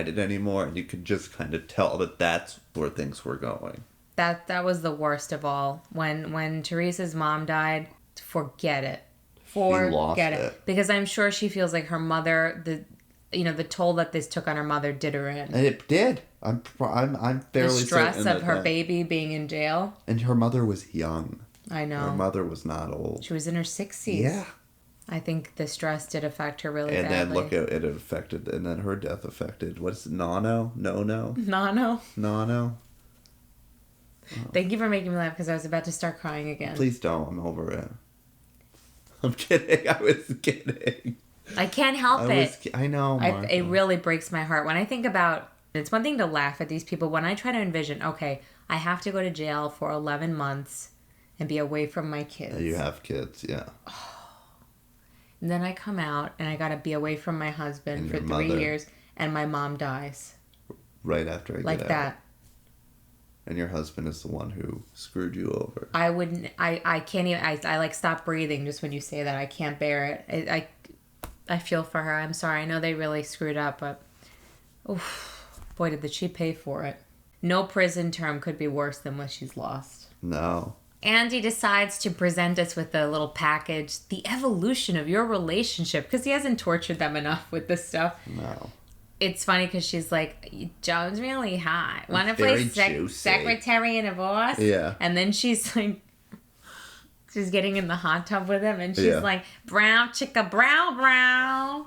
[SPEAKER 2] it anymore. And you could just kind of tell that that's where things were going.
[SPEAKER 1] That was the worst of all. When Teresa's mom died, forget it. Forget it. Because I'm sure she feels like her mother, the toll that this took on her mother did her in.
[SPEAKER 2] And it did. I'm fairly certain.
[SPEAKER 1] The stress of her baby being in jail.
[SPEAKER 2] And her mother was young.
[SPEAKER 1] I know.
[SPEAKER 2] Her mother was not old.
[SPEAKER 1] She was in her 60s.
[SPEAKER 2] Yeah.
[SPEAKER 1] I think the stress did affect her really badly.
[SPEAKER 2] And then look at it affected, and then her death affected, what is it, Nano?
[SPEAKER 1] Nano.
[SPEAKER 2] Oh.
[SPEAKER 1] Thank you for making me laugh because I was about to start crying again.
[SPEAKER 2] Please don't. I'm over it. I'm kidding. I was kidding.
[SPEAKER 1] I can't help it.
[SPEAKER 2] I know, Martha.
[SPEAKER 1] It really breaks my heart. When I think about, it's one thing to laugh at these people. When I try to envision, okay, I have to go to jail for 11 months and be away from my kids.
[SPEAKER 2] You have kids, yeah.
[SPEAKER 1] And then I come out and I got to be away from my husband for 3 years and my mom dies.
[SPEAKER 2] Right after I get out.
[SPEAKER 1] Like that.
[SPEAKER 2] And your husband is the one who screwed you over.
[SPEAKER 1] I can't even, I like stop breathing just when you say that. I can't bear it. I feel for her. I'm sorry. I know they really screwed up, but boy, did she pay for it. No prison term could be worse than what she's lost.
[SPEAKER 2] No.
[SPEAKER 1] Andy decides to present us with a little package, the evolution of your relationship, because he hasn't tortured them enough with this stuff.
[SPEAKER 2] No.
[SPEAKER 1] It's funny because she's like, Joe's really hot. Want to play secretary in a boss?
[SPEAKER 2] Yeah.
[SPEAKER 1] And then she's like, she's getting in the hot tub with him, and she's like, brown chicka brow brow.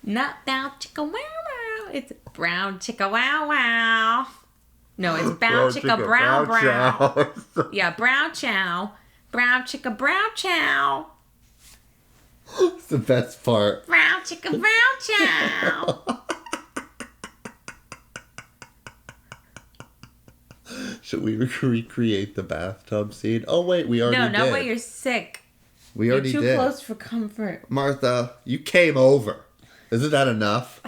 [SPEAKER 1] Not brown chicka wow wow. It's brown chicka wow wow. No, it's brown chicka brow brow. Yeah, brown chow. Brown chicka brow chow.
[SPEAKER 2] It's the best part.
[SPEAKER 1] Brown chicka brown chow.
[SPEAKER 2] Should we recreate the bathtub scene? Oh, wait, we already did.
[SPEAKER 1] No, no way, you're sick.
[SPEAKER 2] We already did.
[SPEAKER 1] You're too close for comfort.
[SPEAKER 2] Martha, you came over. Isn't that enough?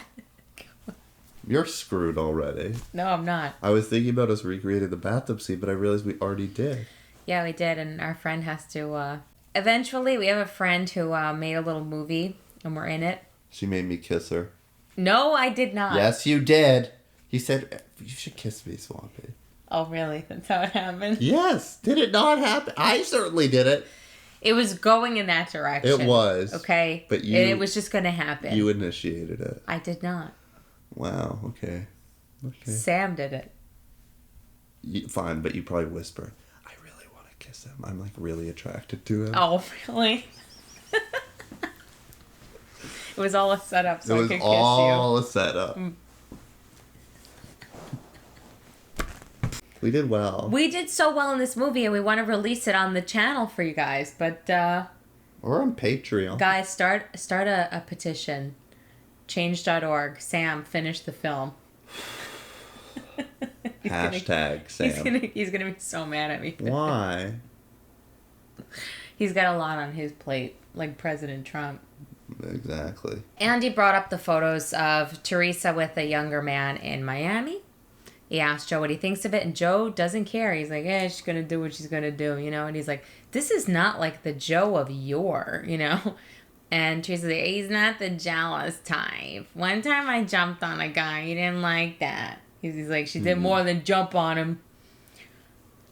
[SPEAKER 2] You're screwed already.
[SPEAKER 1] No, I'm not.
[SPEAKER 2] I was thinking about us recreating the bathtub scene, but I realized we already did.
[SPEAKER 1] Yeah, we did, and our friend has to... Eventually, we have a friend who made a little movie, and we're in it.
[SPEAKER 2] She made me kiss her.
[SPEAKER 1] No, I did not.
[SPEAKER 2] Yes, you did. He said, you should kiss me, Swampy.
[SPEAKER 1] Oh, really? That's how it happened?
[SPEAKER 2] Yes. Did it not happen? I certainly did it.
[SPEAKER 1] It was going in that direction.
[SPEAKER 2] It was.
[SPEAKER 1] Okay?
[SPEAKER 2] But
[SPEAKER 1] And it was just going to happen.
[SPEAKER 2] You initiated it.
[SPEAKER 1] I did not.
[SPEAKER 2] Wow, okay.
[SPEAKER 1] Sam did it.
[SPEAKER 2] Fine, but you probably whisper, I really want to kiss him. I'm, like, really attracted to him.
[SPEAKER 1] Oh, really? It was all a setup so I could kiss you.
[SPEAKER 2] It was all a setup. We did well.
[SPEAKER 1] We did so well in this movie, and we want to release it on the channel for you guys. But
[SPEAKER 2] or on Patreon.
[SPEAKER 1] Guys, start a petition. Change.org. Sam, finish the film.
[SPEAKER 2] Hashtag Sam.
[SPEAKER 1] He's gonna be so mad at me.
[SPEAKER 2] Why?
[SPEAKER 1] He's got a lot on his plate, like President Trump.
[SPEAKER 2] Exactly.
[SPEAKER 1] Andy brought up the photos of Teresa with a younger man in Miami. He asked Joe what he thinks of it, and Joe doesn't care. He's like, she's going to do what she's going to do, you know? And he's like, this is not like the Joe of yore, you know? And Teresa's like, he's not the jealous type. One time I jumped on a guy. He didn't like that. He's like, she did more than jump on him.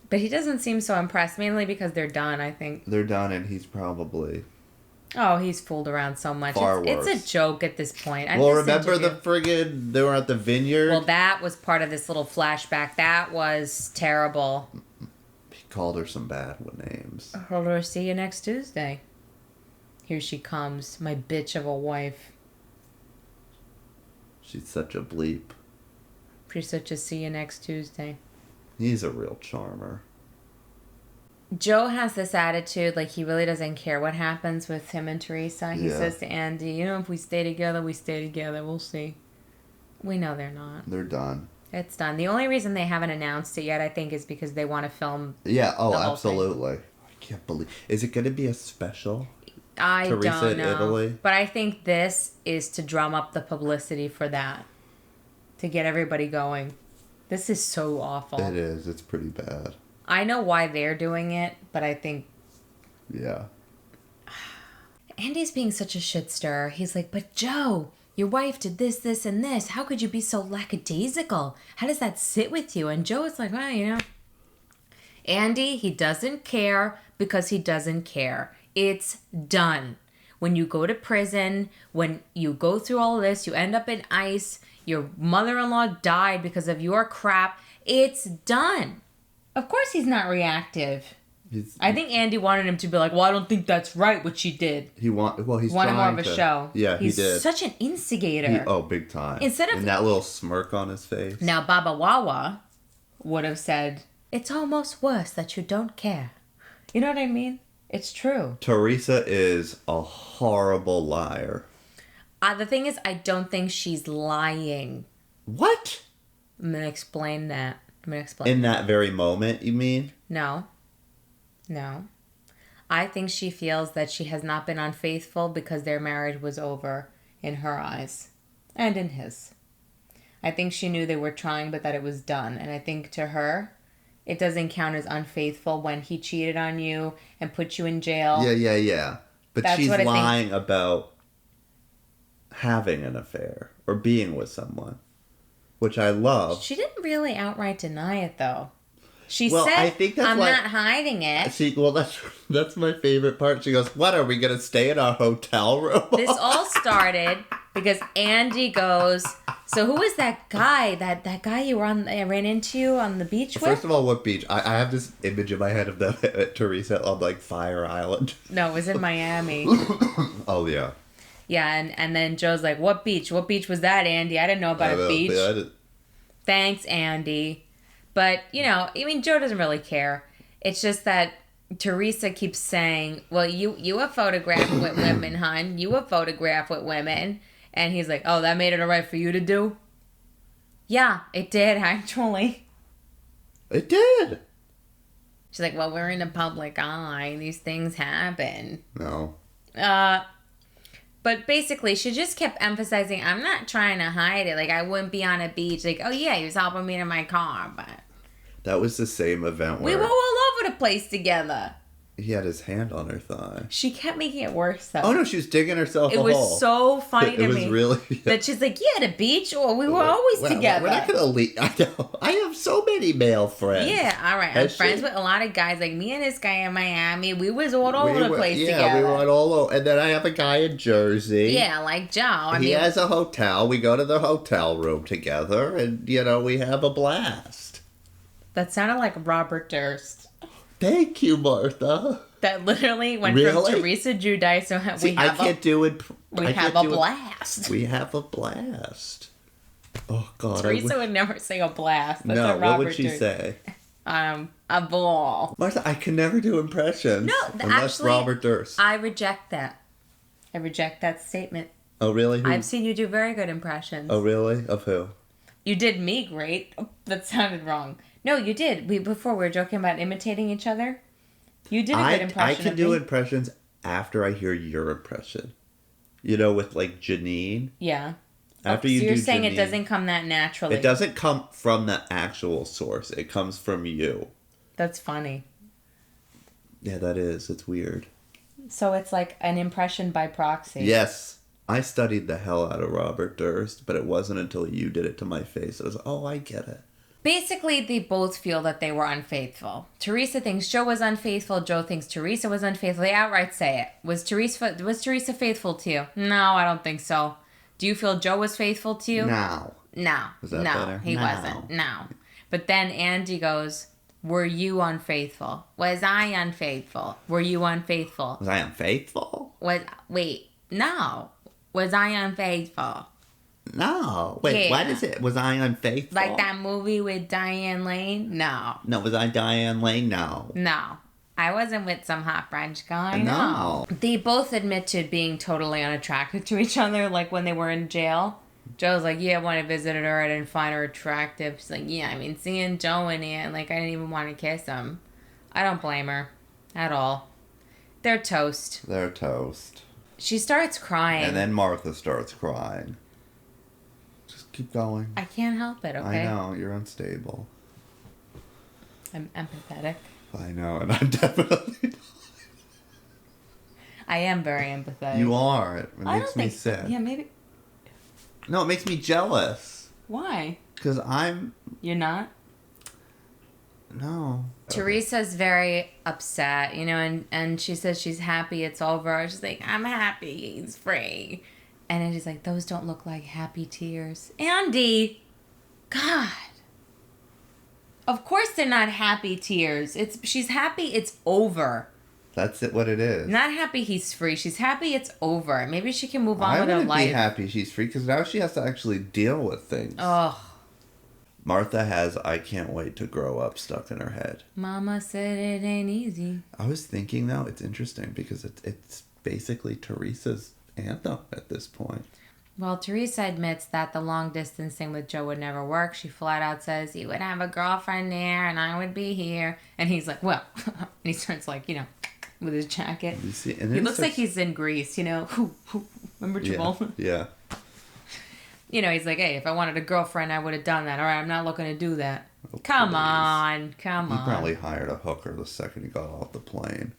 [SPEAKER 1] But he doesn't seem so impressed, mainly because they're done, I think.
[SPEAKER 2] They're done, and he's probably...
[SPEAKER 1] Oh, he's fooled around so much. It's a joke at this point.
[SPEAKER 2] Well, remember the friggin'... They were at the vineyard?
[SPEAKER 1] Well, that was part of this little flashback. That was terrible.
[SPEAKER 2] He called her some bad names.
[SPEAKER 1] I told her, see you next Tuesday. Here she comes, my bitch of a wife.
[SPEAKER 2] She's such a bleep.
[SPEAKER 1] She's such a see you next Tuesday.
[SPEAKER 2] He's a real charmer.
[SPEAKER 1] Joe has this attitude like he really doesn't care what happens with him and Teresa. He says to Andy, you know, if we stay together, we stay together. We'll see. We know they're not.
[SPEAKER 2] They're done.
[SPEAKER 1] It's done. The only reason they haven't announced it yet, I think, is because they want to film.
[SPEAKER 2] Yeah, oh, absolutely. I can't believe... Is it going to be a special?
[SPEAKER 1] I
[SPEAKER 2] Teresa
[SPEAKER 1] don't
[SPEAKER 2] in
[SPEAKER 1] know.
[SPEAKER 2] Italy?
[SPEAKER 1] But I think this is to drum up the publicity for that. To get everybody going. This is so awful.
[SPEAKER 2] It is. It's pretty bad.
[SPEAKER 1] I know why they're doing it, but I think...
[SPEAKER 2] Yeah.
[SPEAKER 1] Andy's being such a shit stirrer. He's like, but Joe, your wife did this, this, and this. How could you be so lackadaisical? How does that sit with you? And Joe is like, well, you know. Andy, he doesn't care because he doesn't care. It's done. When you go to prison, when you go through all of this, you end up in ICE, your mother-in-law died because of your crap. It's done. Of course he's not reactive. I think Andy wanted him to be like, well, I don't think that's right what she did.
[SPEAKER 2] He's
[SPEAKER 1] wanted more of a
[SPEAKER 2] to,
[SPEAKER 1] show.
[SPEAKER 2] Yeah, he did.
[SPEAKER 1] He's such an instigator.
[SPEAKER 2] Big time.
[SPEAKER 1] And
[SPEAKER 2] that little smirk on his face.
[SPEAKER 1] Now, Baba Wawa would have said, it's almost worse that you don't care. You know what I mean? It's true.
[SPEAKER 2] Teresa is a horrible liar.
[SPEAKER 1] The thing is, I don't think she's lying.
[SPEAKER 2] What?
[SPEAKER 1] I'm going to explain that.
[SPEAKER 2] In that very moment, you mean?
[SPEAKER 1] No. I think she feels that she has not been unfaithful because their marriage was over in her eyes. And in his. I think she knew they were trying, but that it was done. And I think to her, it doesn't count as unfaithful when he cheated on you and put you in jail.
[SPEAKER 2] Yeah. But she's lying about having an affair or being with someone. Which I love.
[SPEAKER 1] She didn't really outright deny it, though. She said,
[SPEAKER 2] I think that's
[SPEAKER 1] not hiding it.
[SPEAKER 2] See, well, that's my favorite part. She goes, what, are we going to stay in our hotel room?
[SPEAKER 1] This all started because Andy goes, so who was that guy? That guy you ran into you on the beach with?
[SPEAKER 2] First of all, what beach? I have this image in my head of them at Teresa on, like, Fire Island.
[SPEAKER 1] No, it was in Miami.
[SPEAKER 2] Oh, yeah.
[SPEAKER 1] Yeah, and then Joe's like, what beach? What beach was that, Andy? I didn't know about a beach. Thanks, Andy. But, you know, I mean, Joe doesn't really care. It's just that Teresa keeps saying, well, you were photographed with women, hon. You were photographed with women. And he's like, oh, that made it all right for you to do? Yeah, it did, actually.
[SPEAKER 2] It did.
[SPEAKER 1] She's like, well, we're in the public eye. These things happen.
[SPEAKER 2] No.
[SPEAKER 1] But basically, she just kept emphasizing, I'm not trying to hide it. Like, I wouldn't be on a beach. Like, oh, yeah, he was helping me to my car, but...
[SPEAKER 2] That was the same event where...
[SPEAKER 1] We were all over the place together.
[SPEAKER 2] He had his hand on her thigh.
[SPEAKER 1] She kept making it worse, though.
[SPEAKER 2] Oh, no, she was digging herself a hole.
[SPEAKER 1] It was so funny to me.
[SPEAKER 2] It was really...
[SPEAKER 1] That she's like, yeah, the beach, or we were always together.
[SPEAKER 2] We're not going to leave. I know. I have so many male friends.
[SPEAKER 1] Yeah, all right. I'm friends with a lot of guys. Like, me and this guy in Miami, we was all over the place together.
[SPEAKER 2] Yeah, we were all over. And then I have a guy in Jersey.
[SPEAKER 1] Yeah, like Joe.
[SPEAKER 2] He has a hotel. We go to the hotel room together, and, we have a blast.
[SPEAKER 1] That sounded like Robert Durst.
[SPEAKER 2] Thank you, Martha.
[SPEAKER 1] That literally went from Teresa Giudice. So we have a blast.
[SPEAKER 2] We have a blast. Oh, God.
[SPEAKER 1] Teresa would never say a blast. That's
[SPEAKER 2] no, what would she say?
[SPEAKER 1] A ball.
[SPEAKER 2] Martha, I can never do impressions.
[SPEAKER 1] No,
[SPEAKER 2] unless
[SPEAKER 1] actually,
[SPEAKER 2] Robert Durst.
[SPEAKER 1] I reject that. I reject that statement.
[SPEAKER 2] Oh, really?
[SPEAKER 1] I've seen you do very good impressions.
[SPEAKER 2] Oh, really? Of who?
[SPEAKER 1] You did me great. Oh, that sounded wrong. No, you did. Before we were joking about imitating each other. You did a good impression.
[SPEAKER 2] I can do impressions after I hear your impression. With like Janine.
[SPEAKER 1] Yeah.
[SPEAKER 2] After
[SPEAKER 1] so
[SPEAKER 2] you do
[SPEAKER 1] you're saying
[SPEAKER 2] Janine,
[SPEAKER 1] it doesn't come that naturally.
[SPEAKER 2] It doesn't come from the actual source. It comes from you.
[SPEAKER 1] That's funny.
[SPEAKER 2] Yeah, that is. It's weird.
[SPEAKER 1] So it's like an impression by proxy.
[SPEAKER 2] Yes. I studied the hell out of Robert Durst, but it wasn't until you did it to my face. It was, oh, I get it.
[SPEAKER 1] Basically, they both feel that they were unfaithful. Teresa thinks Joe was unfaithful. Joe thinks Teresa was unfaithful. They outright say it. Was Teresa faithful to you? No, I don't think so. Do you feel Joe was faithful to you?
[SPEAKER 2] No.
[SPEAKER 1] Was that better? He wasn't. No. But then Andy goes, were you unfaithful? Was I unfaithful? Were you unfaithful?
[SPEAKER 2] Was I unfaithful?
[SPEAKER 1] No. Was I unfaithful?
[SPEAKER 2] No. Wait, what is it? Was I unfaithful?
[SPEAKER 1] Like that movie with Diane Lane? No.
[SPEAKER 2] No, was I Diane Lane? No.
[SPEAKER 1] No. I wasn't with some hot French guy.
[SPEAKER 2] No.
[SPEAKER 1] They both admit to being totally unattracted to each other, like when they were in jail. Joe's like, yeah, when I visited her, I didn't find her attractive. She's like, yeah, seeing Joe in here, I didn't even want to kiss him. I don't blame her. At all. They're toast. She starts crying.
[SPEAKER 2] And then Martha starts crying. Just keep going.
[SPEAKER 1] I can't help it, okay?
[SPEAKER 2] I know, you're unstable.
[SPEAKER 1] I'm empathetic.
[SPEAKER 2] I know, and I'm definitely...
[SPEAKER 1] I am very empathetic.
[SPEAKER 2] You are. It makes me sad.
[SPEAKER 1] Yeah, maybe...
[SPEAKER 2] No, it makes me jealous.
[SPEAKER 1] Why?
[SPEAKER 2] Because I'm...
[SPEAKER 1] You're not?
[SPEAKER 2] No.
[SPEAKER 1] Teresa's very upset, and she says she's happy it's over. She's like, I'm happy he's free. And Andy's like, those don't look like happy tears. Andy! God. Of course they're not happy tears. She's happy it's over.
[SPEAKER 2] That's what it is.
[SPEAKER 1] Not happy he's free. She's happy it's over. Maybe she can move on with her life.
[SPEAKER 2] I wouldn't be happy she's free because now she has to actually deal with things.
[SPEAKER 1] Oh.
[SPEAKER 2] Martha has I can't wait to grow up stuck in her head.
[SPEAKER 1] Mama said it ain't easy.
[SPEAKER 2] I was thinking, though, it's interesting because it's basically Teresa's anthem at this point.
[SPEAKER 1] Well, Teresa admits that the long distance thing with Joe would never work. She flat out says he would have a girlfriend there and I would be here. And he's like, well, and he starts with his jacket.
[SPEAKER 2] You see,
[SPEAKER 1] he looks like he's in Greece, Remember Travolta?
[SPEAKER 2] Yeah.
[SPEAKER 1] He's like, hey, if I wanted a girlfriend, I would have done that. All right, I'm not looking to do that. Oh, come on.
[SPEAKER 2] He probably hired a hooker the second he got off the plane.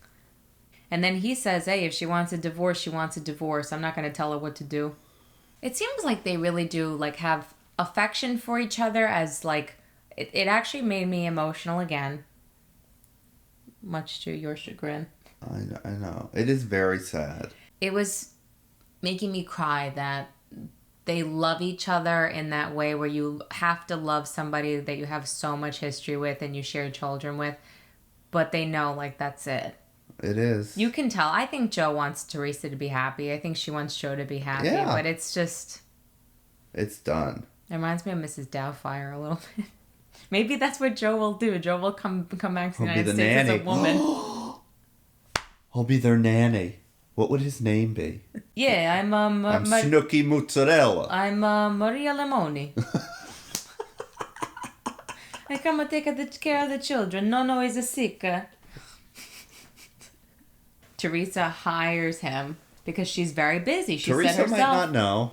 [SPEAKER 1] And then he says, hey, if she wants a divorce, she wants a divorce. I'm not going to tell her what to do. It seems like they really do, have affection for each other as, it actually made me emotional again. Much to your chagrin.
[SPEAKER 2] I know. It is very sad.
[SPEAKER 1] It was making me cry that they love each other in that way where you have to love somebody that you have so much history with and you share children with, but they know, that's it.
[SPEAKER 2] It is.
[SPEAKER 1] You can tell. I think Joe wants Teresa to be happy. I think she wants Joe to be happy, but it's just...
[SPEAKER 2] It's done.
[SPEAKER 1] It reminds me of Mrs. Doubtfire a little bit. Maybe that's what Joe will do. Joe will come back to the United States as a woman.
[SPEAKER 2] I'll be their nanny. What would his name be?
[SPEAKER 1] Yeah, I'm
[SPEAKER 2] Snooky Mozzarella.
[SPEAKER 1] I'm Maria Lemoni. I come and take care of the children. Nono is sick. Teresa hires him because she's very busy. She
[SPEAKER 2] Teresa
[SPEAKER 1] said herself.
[SPEAKER 2] might not know.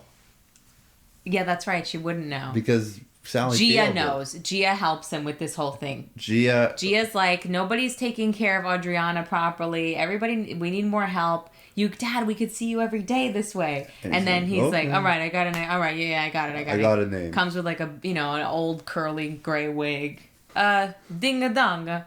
[SPEAKER 1] Yeah, that's right. She wouldn't know.
[SPEAKER 2] Because Sally
[SPEAKER 1] Gia
[SPEAKER 2] Field.
[SPEAKER 1] knows. Gia helps him with this whole thing.
[SPEAKER 2] Gia's
[SPEAKER 1] like, nobody's taking care of Adriana properly. Everybody, we need more help. Dad, we could see you every day this way. And then he's
[SPEAKER 2] okay.
[SPEAKER 1] like, all right, I got a name. All right, yeah, I got it.
[SPEAKER 2] I got a name.
[SPEAKER 1] Comes with like an old curly gray wig. Ding-a-dong.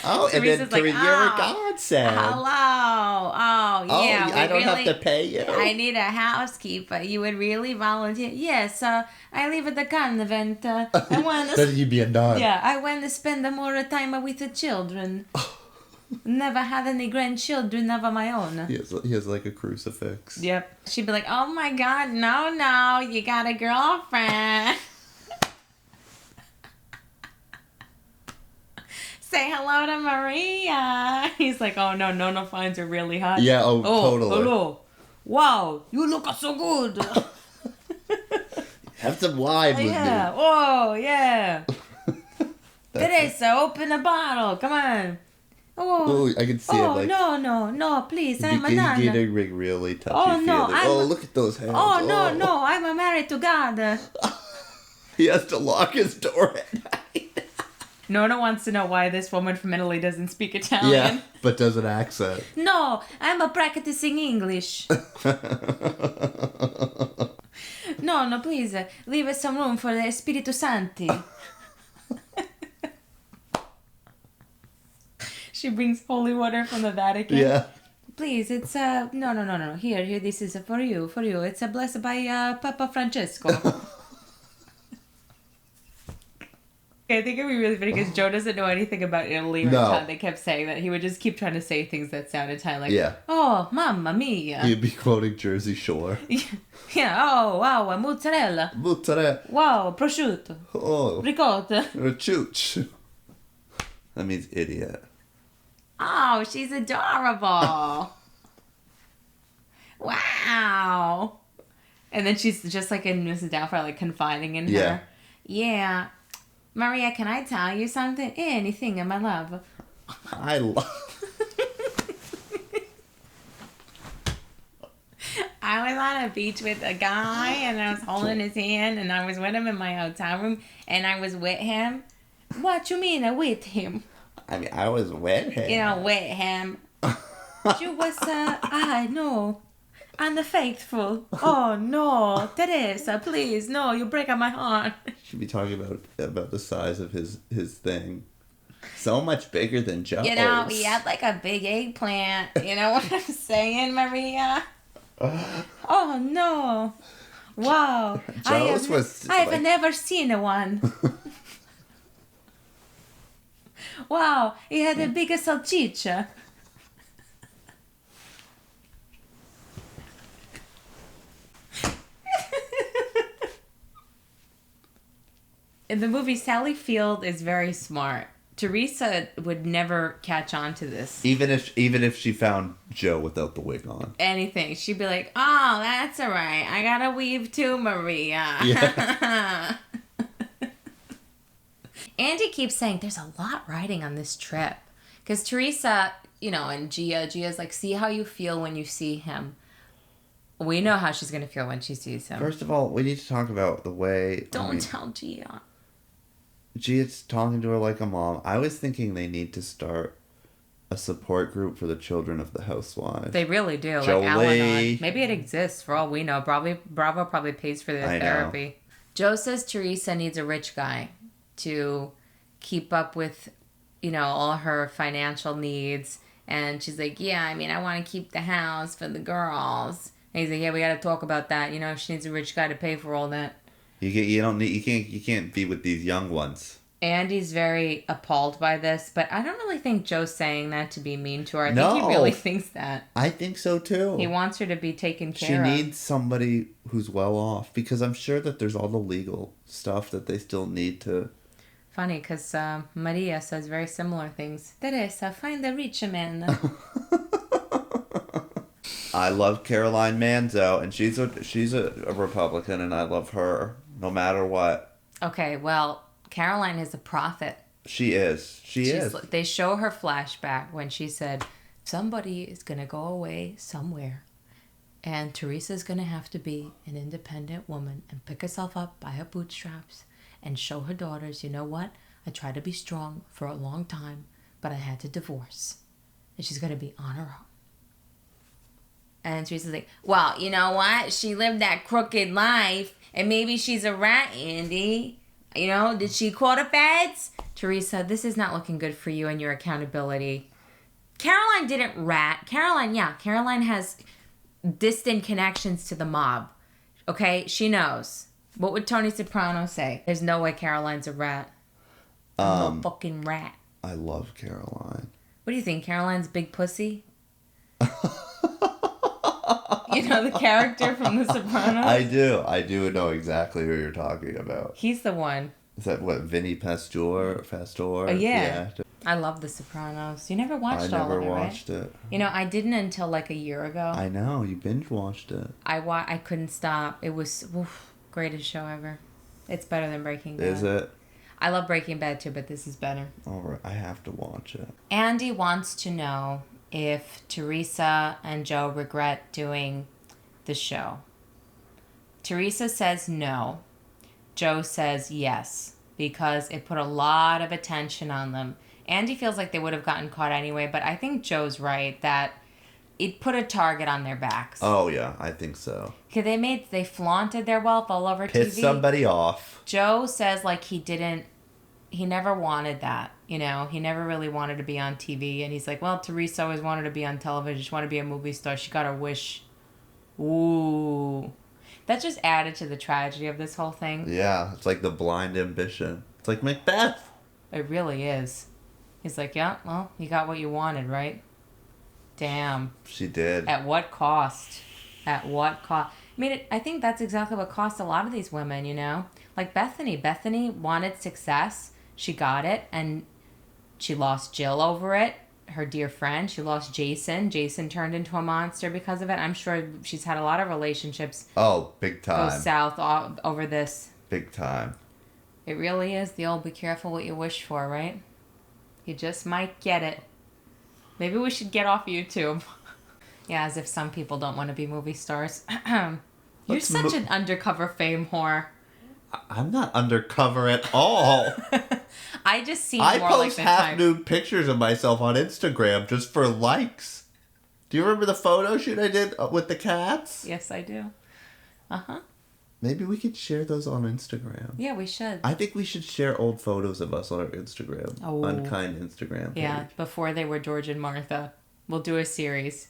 [SPEAKER 2] Oh,
[SPEAKER 1] Teresa's
[SPEAKER 2] and then
[SPEAKER 1] like,
[SPEAKER 2] you're a godsend.
[SPEAKER 1] Hello. Oh, yeah.
[SPEAKER 2] I don't have to pay you.
[SPEAKER 1] I need a housekeeper. You would really volunteer? Yes, I live at the convent. I want to...
[SPEAKER 2] You'd be a nun.
[SPEAKER 1] Yeah, I want to spend more time with the children. Never had any grandchildren of my own.
[SPEAKER 2] He has like a crucifix.
[SPEAKER 1] Yep. She'd be like, oh my God, no, you got a girlfriend. Say hello to Maria. He's like, oh no, Nona finds her really hot.
[SPEAKER 2] Yeah, totally.
[SPEAKER 1] Hello. Wow, you look so good.
[SPEAKER 2] Have some wine with me.
[SPEAKER 1] Oh, yeah. Teresa, open a bottle. Come on.
[SPEAKER 2] Oh, I can see it. Like,
[SPEAKER 1] no, please, I'm a nun.
[SPEAKER 2] He's getting really touchy-feely. Look at those hands.
[SPEAKER 1] No, I'm married to God.
[SPEAKER 2] He has to lock his door at night.
[SPEAKER 1] Nona wants to know why this woman from Italy doesn't speak Italian.
[SPEAKER 2] Yeah, but does an accent.
[SPEAKER 1] No, I'm practicing English. No, please, leave some room for the Spiritu Santi. She brings holy water from the Vatican.
[SPEAKER 2] Yeah.
[SPEAKER 1] Please, it's no. Here, this is for you. It's blessed by Papa Francesco. I think it'd be really funny because Joe doesn't know anything about Italy or Italian. They kept saying that. He would just keep trying to say things that sound Italian. Like, oh, mamma mia.
[SPEAKER 2] He'd be quoting Jersey Shore.
[SPEAKER 1] Yeah, oh, wow, mozzarella. Wow, prosciutto.
[SPEAKER 2] Oh.
[SPEAKER 1] Ricotta.
[SPEAKER 2] Chooch. That means idiot.
[SPEAKER 1] Oh, she's adorable. Wow. And then she's just like in Mrs. Doubtfire, like confiding in her. Yeah. Maria, can I tell you something? Anything, my love.
[SPEAKER 2] I love...
[SPEAKER 1] I was on a beach with a guy, and I was holding his hand, and I was with him in my hotel room, and I was with him. What you mean, with him?
[SPEAKER 2] I mean, I was with him.
[SPEAKER 1] With him. You was, I know. I'm the faithful. Oh, no. Teresa, please. No, you break up my heart.
[SPEAKER 2] Should be talking about the size of his thing. So much bigger than Joe's.
[SPEAKER 1] He had like a big eggplant. You know what I'm saying, Maria? Oh, no. Wow.
[SPEAKER 2] Joe's
[SPEAKER 1] I've never seen one. Wow. He had a bigger salchicha. In the movie, Sally Field is very smart. Teresa would never catch on to this.
[SPEAKER 2] Even if she found Joe without the wig on.
[SPEAKER 1] Anything. She'd be like, oh, that's all right. I got to weave too, Maria. Yeah. Andy keeps saying there's a lot riding on this trip. Because Teresa, and Gia's like, see how you feel when you see him. We know how she's going to feel when she sees him.
[SPEAKER 2] First of all, we need to talk about the way...
[SPEAKER 1] Don't tell Gia.
[SPEAKER 2] Gia's talking to her like a mom. I was thinking they need to start a support group for the children of the housewives.
[SPEAKER 1] They really do.
[SPEAKER 2] Jolie.
[SPEAKER 1] Like Al-Anon. Maybe it exists for all we know. Bravo probably pays for their therapy. Know. Joe says Teresa needs a rich guy to keep up with, all her financial needs. And she's like, yeah, I want to keep the house for the girls. And he's like, yeah, we got to talk about that. She needs a rich guy to pay for all that.
[SPEAKER 2] You can't be with these young ones.
[SPEAKER 1] Andy's very appalled by this, but I don't really think Joe's saying that to be mean to her. I think he really thinks that.
[SPEAKER 2] I think so too.
[SPEAKER 1] He wants her to be taken care of.
[SPEAKER 2] She needs somebody who's well off, because I'm sure that there's all the legal stuff that they still need to...
[SPEAKER 1] Funny, because Maria says very similar things. Teresa, find a rich man.
[SPEAKER 2] I love Caroline Manzo, and she's a Republican, and I love her no matter what.
[SPEAKER 1] Okay, well, Caroline is a prophet.
[SPEAKER 2] She is. She is.
[SPEAKER 1] They show her flashback when she said, somebody is going to go away somewhere. And Teresa's going to have to be an independent woman and pick herself up by her bootstraps and show her daughters, you know what? I tried to be strong for a long time, but I had to divorce. And she's going to be on her own. And Teresa's like, well, you know what? She lived that crooked life, and maybe she's a rat, Andy. You know, did she call the feds? Teresa, this is not looking good for you and your accountability. Caroline didn't rat. Caroline has distant connections to the mob. Okay? She knows. What would Tony Soprano say? There's no way Caroline's a rat. I'm no fucking rat.
[SPEAKER 2] I love Caroline.
[SPEAKER 1] What do you think? Caroline's big pussy? You know the character from The Sopranos?
[SPEAKER 2] I do know exactly who you're talking about.
[SPEAKER 1] He's the one.
[SPEAKER 2] Is that what, Vinny Pastor?
[SPEAKER 1] Oh, yeah. I love The Sopranos. You never watched all of it, right? I never
[SPEAKER 2] watched it.
[SPEAKER 1] You know, I didn't until like a year ago.
[SPEAKER 2] I know. You binge watched it.
[SPEAKER 1] I couldn't stop. It was greatest show ever. It's better than Breaking Bad.
[SPEAKER 2] Is it?
[SPEAKER 1] I love Breaking Bad too, but this is better.
[SPEAKER 2] All right. I have to watch it.
[SPEAKER 1] Andy wants to know if Teresa and Joe regret doing the show. Teresa says no. Joe says yes, because it put a lot of attention on them. Andy feels like they would have gotten caught anyway, but I think Joe's right that it put a target on their backs.
[SPEAKER 2] Oh, yeah, I think so.
[SPEAKER 1] Okay, they flaunted their wealth all over TV.
[SPEAKER 2] Pissed somebody off.
[SPEAKER 1] Joe says like he never wanted that, you know. He never really wanted to be on TV, and he's like, well, Teresa always wanted to be on television. She wanted to be a movie star. She got her wish. Ooh. That just added to the tragedy of this whole thing.
[SPEAKER 2] Yeah, it's like the blind ambition. It's like Macbeth.
[SPEAKER 1] It really is. He's like, yeah, well, you got what you wanted, right? Damn.
[SPEAKER 2] She did.
[SPEAKER 1] At what cost? At what cost? I mean, I think that's exactly what cost a lot of these women, you know? Like Bethenny. Bethenny wanted success. She got it, and she lost Jill over it. Her dear friend. She lost Jason. Jason turned into a monster because of it. I'm sure she's had a lot of relationships.
[SPEAKER 2] Oh, big time.
[SPEAKER 1] Go south over this.
[SPEAKER 2] Big time.
[SPEAKER 1] It really is the old be careful what you wish for, right? You just might get it. Maybe we should get off YouTube. Yeah, as if some people don't want to be movie stars. You're such an undercover fame whore.
[SPEAKER 2] I'm not undercover at all.
[SPEAKER 1] I just seem more like the type. I post
[SPEAKER 2] half-nude pictures of myself on Instagram just for likes. Do you remember the photo shoot I did with the cats?
[SPEAKER 1] Yes, I do. Uh-huh.
[SPEAKER 2] Maybe we could share those on Instagram.
[SPEAKER 1] Yeah, we should.
[SPEAKER 2] I think we should share old photos of us on our Instagram. Oh. UnKind Instagram page.
[SPEAKER 1] Yeah, before they were George and Martha. We'll do a series.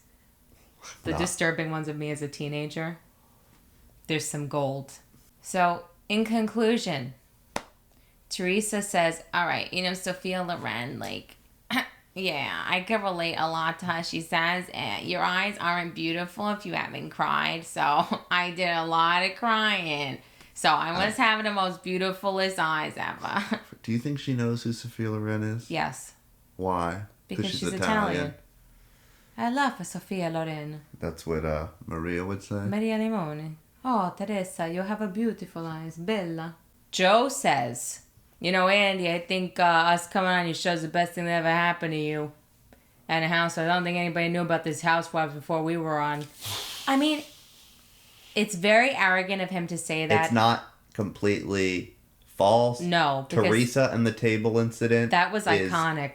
[SPEAKER 1] The disturbing ones of me as a teenager. There's some gold. So, in conclusion, Teresa says, all right, you know, Sophia Loren, like, yeah, I can relate a lot to her. She says, your eyes aren't beautiful if you haven't cried. So I did a lot of crying. So I was having the most beautifulest eyes ever.
[SPEAKER 2] Do you think she knows who Sophia Loren is?
[SPEAKER 1] Yes.
[SPEAKER 2] Why?
[SPEAKER 1] Because she's Italian. I love Sophia Loren.
[SPEAKER 2] That's what Maria would say?
[SPEAKER 1] Maria Limone. Oh, Teresa, you have a beautiful eyes. Bella. Joe says, you know, Andy, I think us coming on your show is the best thing that ever happened to you. And a house. I don't think anybody knew about this housewives before we were on. I mean, it's very arrogant of him to say that.
[SPEAKER 2] It's not completely false.
[SPEAKER 1] No.
[SPEAKER 2] Teresa and the table incident.
[SPEAKER 1] That was iconic.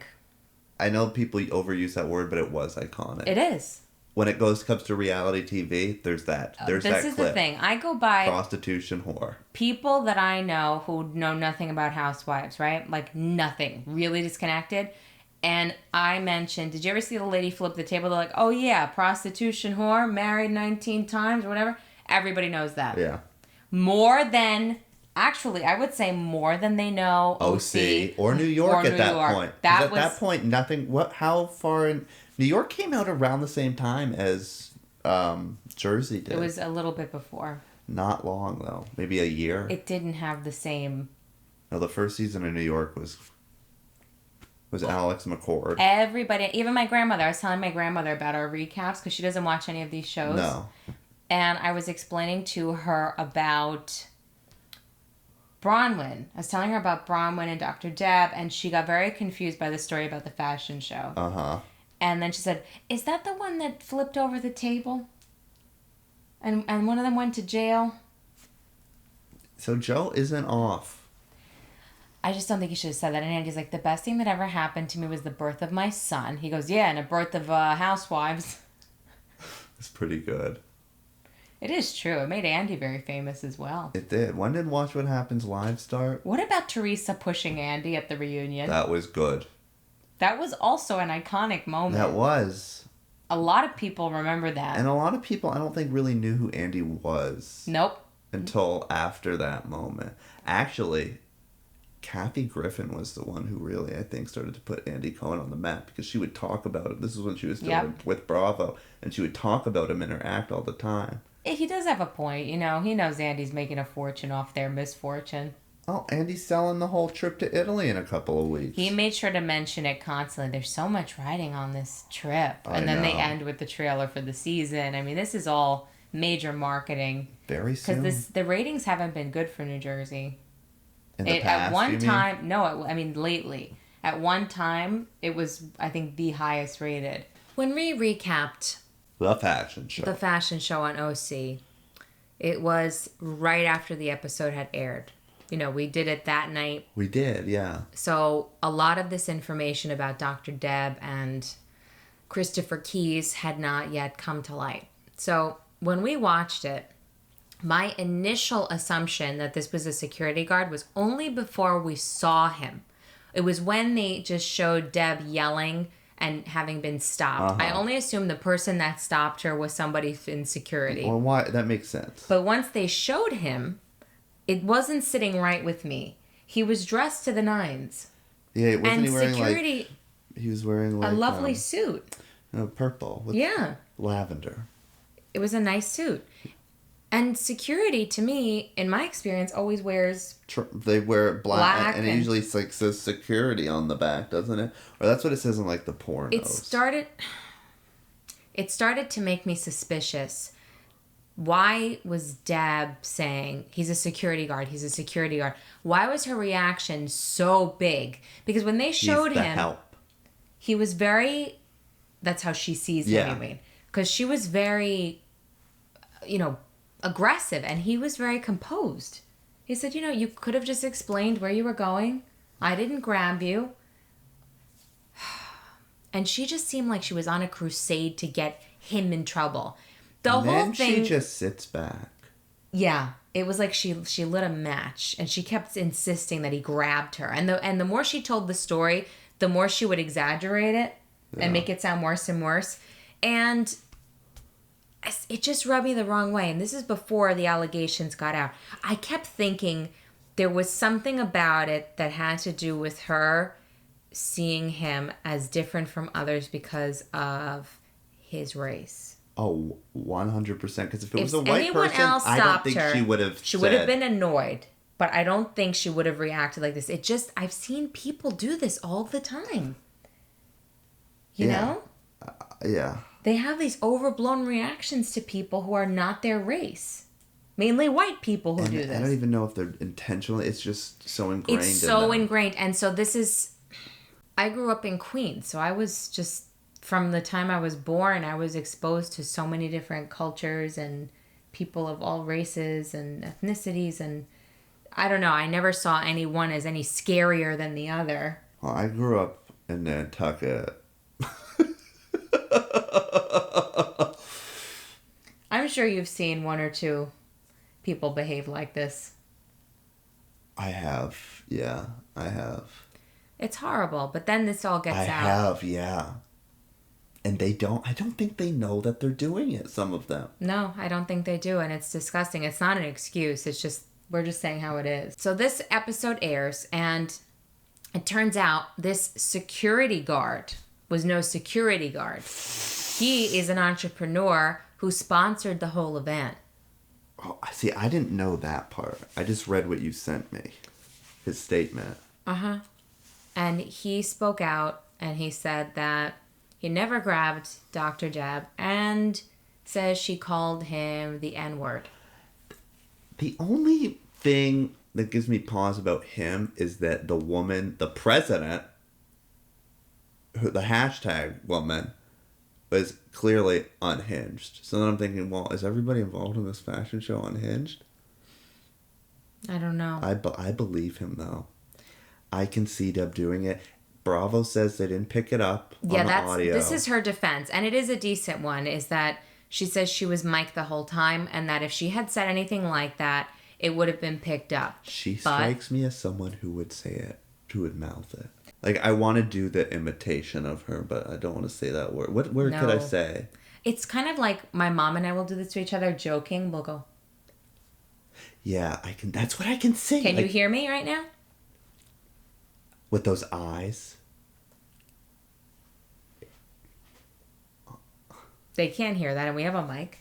[SPEAKER 2] I know people overuse that word, but it was iconic.
[SPEAKER 1] It is.
[SPEAKER 2] When it comes to reality TV, there's that. There's that clip.
[SPEAKER 1] This is the thing. I go by
[SPEAKER 2] prostitution whore.
[SPEAKER 1] People that I know who know nothing about housewives, right? Like nothing. Really disconnected. And I mentioned, did you ever see the lady flip the table? They're like, oh yeah, prostitution whore, married 19 times or whatever. Everybody knows that.
[SPEAKER 2] Yeah.
[SPEAKER 1] More than, actually, I would say more than they know
[SPEAKER 2] OC or New York at that point. At that point, nothing. How far in... New York came out around the same time as Jersey did.
[SPEAKER 1] It was a little bit before.
[SPEAKER 2] Not long, though. Maybe a year.
[SPEAKER 1] It didn't have the same...
[SPEAKER 2] No, the first season of New York was Alex McCord.
[SPEAKER 1] Everybody, even my grandmother. I was telling my grandmother about our recaps because she doesn't watch any of these shows.
[SPEAKER 2] No.
[SPEAKER 1] And I was explaining to her about Bronwyn. I was telling her about Bronwyn and Dr. Deb, and she got very confused by the story about the fashion show.
[SPEAKER 2] Uh-huh.
[SPEAKER 1] And then she said, is that the one that flipped over the table? And one of them went to jail.
[SPEAKER 2] So Joe isn't off.
[SPEAKER 1] I just don't think he should have said that. And Andy's like, the best thing that ever happened to me was the birth of my son. He goes, yeah, and a birth of housewives.
[SPEAKER 2] It's pretty good.
[SPEAKER 1] It is true. It made Andy very famous as well.
[SPEAKER 2] It did. When did Watch What Happens Live start?
[SPEAKER 1] What about Teresa pushing Andy at the reunion?
[SPEAKER 2] That was good.
[SPEAKER 1] That was also an iconic moment.
[SPEAKER 2] That was.
[SPEAKER 1] A lot of people remember that.
[SPEAKER 2] And a lot of people, I don't think, really knew who Andy was.
[SPEAKER 1] Nope.
[SPEAKER 2] Until after that moment. Actually, Kathy Griffin was the one who really, I think, started to put Andy Cohen on the map because she would talk about it. This is when she was still with Bravo. And she would talk about him in her act all the time.
[SPEAKER 1] He does have a point. You know, he knows Andy's making a fortune off their misfortune.
[SPEAKER 2] Oh, Andy's selling the whole trip to Italy in a couple of weeks.
[SPEAKER 1] He made sure to mention it constantly. There's so much riding on this trip. And then they end with the trailer for the season. I mean, this is all major marketing.
[SPEAKER 2] Very soon.
[SPEAKER 1] Because the ratings haven't been good for New Jersey.
[SPEAKER 2] In the past,
[SPEAKER 1] at one
[SPEAKER 2] you
[SPEAKER 1] time,
[SPEAKER 2] mean?
[SPEAKER 1] no, I mean lately. At one time, it was, I think, the highest rated. When we recapped
[SPEAKER 2] the fashion show
[SPEAKER 1] on OC, it was right after the episode had aired. You know, we did it that night.
[SPEAKER 2] We did, yeah.
[SPEAKER 1] So a lot of this information about Dr. Deb and Christopher Keyes had not yet come to light. So when we watched it, my initial assumption that this was a security guard was only before we saw him. It was when they just showed Deb yelling and having been stopped. I only assumed the person that stopped her was somebody in security.
[SPEAKER 2] Well, why? That makes sense.
[SPEAKER 1] But once they showed him, it wasn't sitting right with me. He was dressed to the nines.
[SPEAKER 2] Yeah, wasn't he wearing
[SPEAKER 1] security,
[SPEAKER 2] he was wearing like
[SPEAKER 1] a lovely suit.
[SPEAKER 2] Purple with lavender.
[SPEAKER 1] It was a nice suit. And security, to me, in my experience, always wears...
[SPEAKER 2] They wear black and it usually says security on the back, doesn't it? Or that's what it says in like the pornos.
[SPEAKER 1] It started to make me suspicious. Why was Deb saying, he's a security guard, he's a security guard? Why was her reaction so big? Because when they showed him, he was very... That's how she sees him, I mean. Because she was very, aggressive, and he was very composed. He said, you could have just explained where you were going. I didn't grab you. And she just seemed like she was on a crusade to get him in trouble. Then
[SPEAKER 2] she just sits back.
[SPEAKER 1] Yeah. It was like she lit a match, and she kept insisting that he grabbed her. And the more she told the story, the more she would exaggerate it and make it sound worse and worse. And it just rubbed me the wrong way. And this is before the allegations got out. I kept thinking there was something about it that had to do with her seeing him as different from others because of his race.
[SPEAKER 2] Oh, 100%. Because if it was a white person, I don't think she would have
[SPEAKER 1] She would have been annoyed. But I don't think she would have reacted like this. I've seen people do this all the time. You know?
[SPEAKER 2] Yeah.
[SPEAKER 1] They have these overblown reactions to people who are not their race. Mainly white people who do this.
[SPEAKER 2] I don't even know if they're intentional. It's just so ingrained.
[SPEAKER 1] It's so ingrained. And so this is... I grew up in Queens. So I was just... From the time I was born, I was exposed to so many different cultures and people of all races and ethnicities. And I don't know. I never saw anyone as any scarier than the other.
[SPEAKER 2] Well, I grew up in Nantucket.
[SPEAKER 1] I'm sure you've seen one or two people behave like this.
[SPEAKER 2] I have. Yeah, I have.
[SPEAKER 1] It's horrible, but then this all gets out.
[SPEAKER 2] I have, yeah. And I don't think they know that they're doing it, some of them.
[SPEAKER 1] No, I don't think they do, and it's disgusting. It's not an excuse. It's just, we're just saying how it is. So this episode airs, and it turns out this security guard was no security guard. He is an entrepreneur who sponsored the whole event.
[SPEAKER 2] Oh, see, I didn't know that part. I just read what you sent me. His statement.
[SPEAKER 1] Uh-huh. And he spoke out, and he said that he never grabbed Dr. Deb, and says she called him the N-word.
[SPEAKER 2] The only thing that gives me pause about him is that the woman, the president, the hashtag woman, was clearly unhinged. So then I'm thinking, well, is everybody involved in this fashion show unhinged?
[SPEAKER 1] I don't know.
[SPEAKER 2] I believe him, though. I can see Deb doing it. Bravo says they didn't pick it up on the audio.
[SPEAKER 1] This is her defense, and it is a decent one, is that she says she was mic'd the whole time, and that if she had said anything like that, it would have been picked up.
[SPEAKER 2] She strikes me as someone who would say it, who would mouth it. Like, I want to do the imitation of her, but I don't want to say that word. What word could I say?
[SPEAKER 1] It's kind of like my mom and I will do this to each other, joking. We'll go...
[SPEAKER 2] Yeah, I can. That's what I can say.
[SPEAKER 1] Can you hear me right now?
[SPEAKER 2] With those eyes.
[SPEAKER 1] They can't hear that, and we have a mic.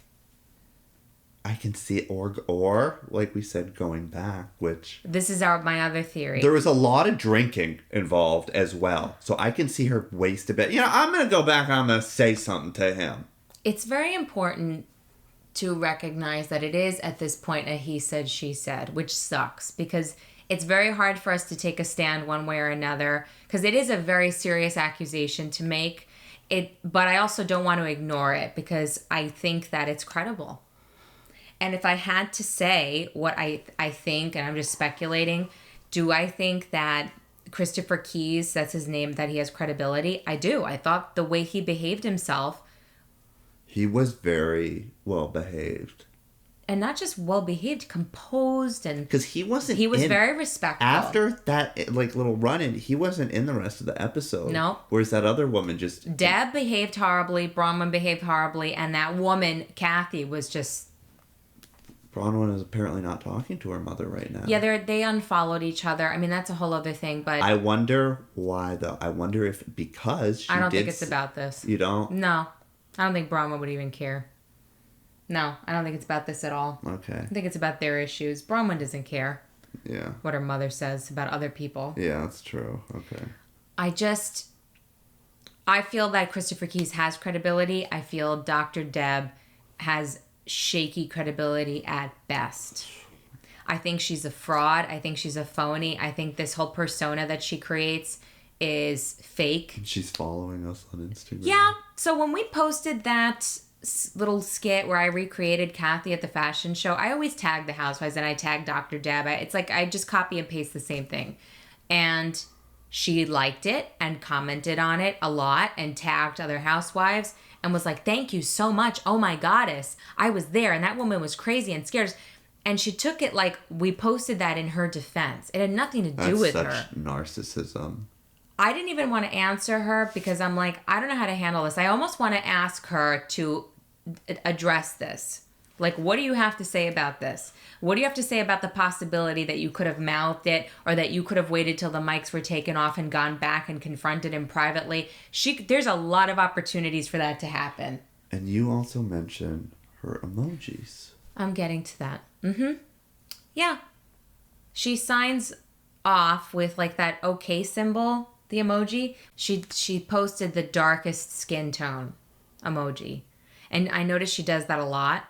[SPEAKER 2] I can see it, or like we said, going back, which...
[SPEAKER 1] This is my other theory.
[SPEAKER 2] There was a lot of drinking involved as well. So I can see her waste a bit. You know, I'm going to go back, I'm going to say something to him.
[SPEAKER 1] It's very important to recognize that it is, at this point, a he said, she said, which sucks, because it's very hard for us to take a stand one way or another, because it is a very serious accusation to make. But I also don't want to ignore it, because I think that it's credible. And if I had to say what I think, and I'm just speculating, do I think that Christopher Keys, that's his name, that he has credibility? I do. I thought the way he behaved himself...
[SPEAKER 2] He was very well behaved.
[SPEAKER 1] And not just well behaved, composed, and...
[SPEAKER 2] Because he wasn't
[SPEAKER 1] He was very respectful.
[SPEAKER 2] After that, like, little run-in, he wasn't in the rest of the episode.
[SPEAKER 1] No.
[SPEAKER 2] Whereas that other woman just...
[SPEAKER 1] Deb behaved horribly, Bronwyn behaved horribly, and that woman, Kathy, was just...
[SPEAKER 2] Bronwyn is apparently not talking to her mother right now.
[SPEAKER 1] Yeah, they unfollowed each other. I mean, that's a whole other thing, but...
[SPEAKER 2] I wonder why, though. I wonder if because she
[SPEAKER 1] I don't think it's about this.
[SPEAKER 2] You don't?
[SPEAKER 1] No. I don't think Bronwyn would even care. No, I don't think it's about this at all.
[SPEAKER 2] Okay.
[SPEAKER 1] I think it's about their issues. Bronwyn doesn't care.
[SPEAKER 2] Yeah.
[SPEAKER 1] What her mother says about other people.
[SPEAKER 2] Yeah, that's true. Okay.
[SPEAKER 1] I feel that Christopher Keys has credibility. I feel Dr. Deb has shaky credibility at best. I think she's a fraud. I think she's a phony. I think this whole persona that she creates is fake.
[SPEAKER 2] And she's following us on Instagram.
[SPEAKER 1] Yeah. So when we posted that little skit where I recreated Kathy at the fashion show, I always tag the housewives and I tag Dr. Deb. It's like I just copy and paste the same thing. And she liked it and commented on it a lot and tagged other housewives and was like, thank you so much. Oh my goddess. I was there and that woman was crazy and scared. And she took it like we posted that in her defense. It had nothing to do with her.
[SPEAKER 2] That's such narcissism.
[SPEAKER 1] I didn't even want to answer her because I'm like, I don't know how to handle this. I almost want to ask her to address this. Like, what do you have to say about this? What do you have to say about the possibility that you could have mouthed it or that you could have waited till the mics were taken off and gone back and confronted him privately? There's a lot of opportunities for that to happen.
[SPEAKER 2] And you also mentioned her emojis.
[SPEAKER 1] I'm getting to that. Mm-hmm. Yeah. She signs off with like that okay symbol, the emoji. She posted the darkest skin tone emoji. And I noticed she does that a lot.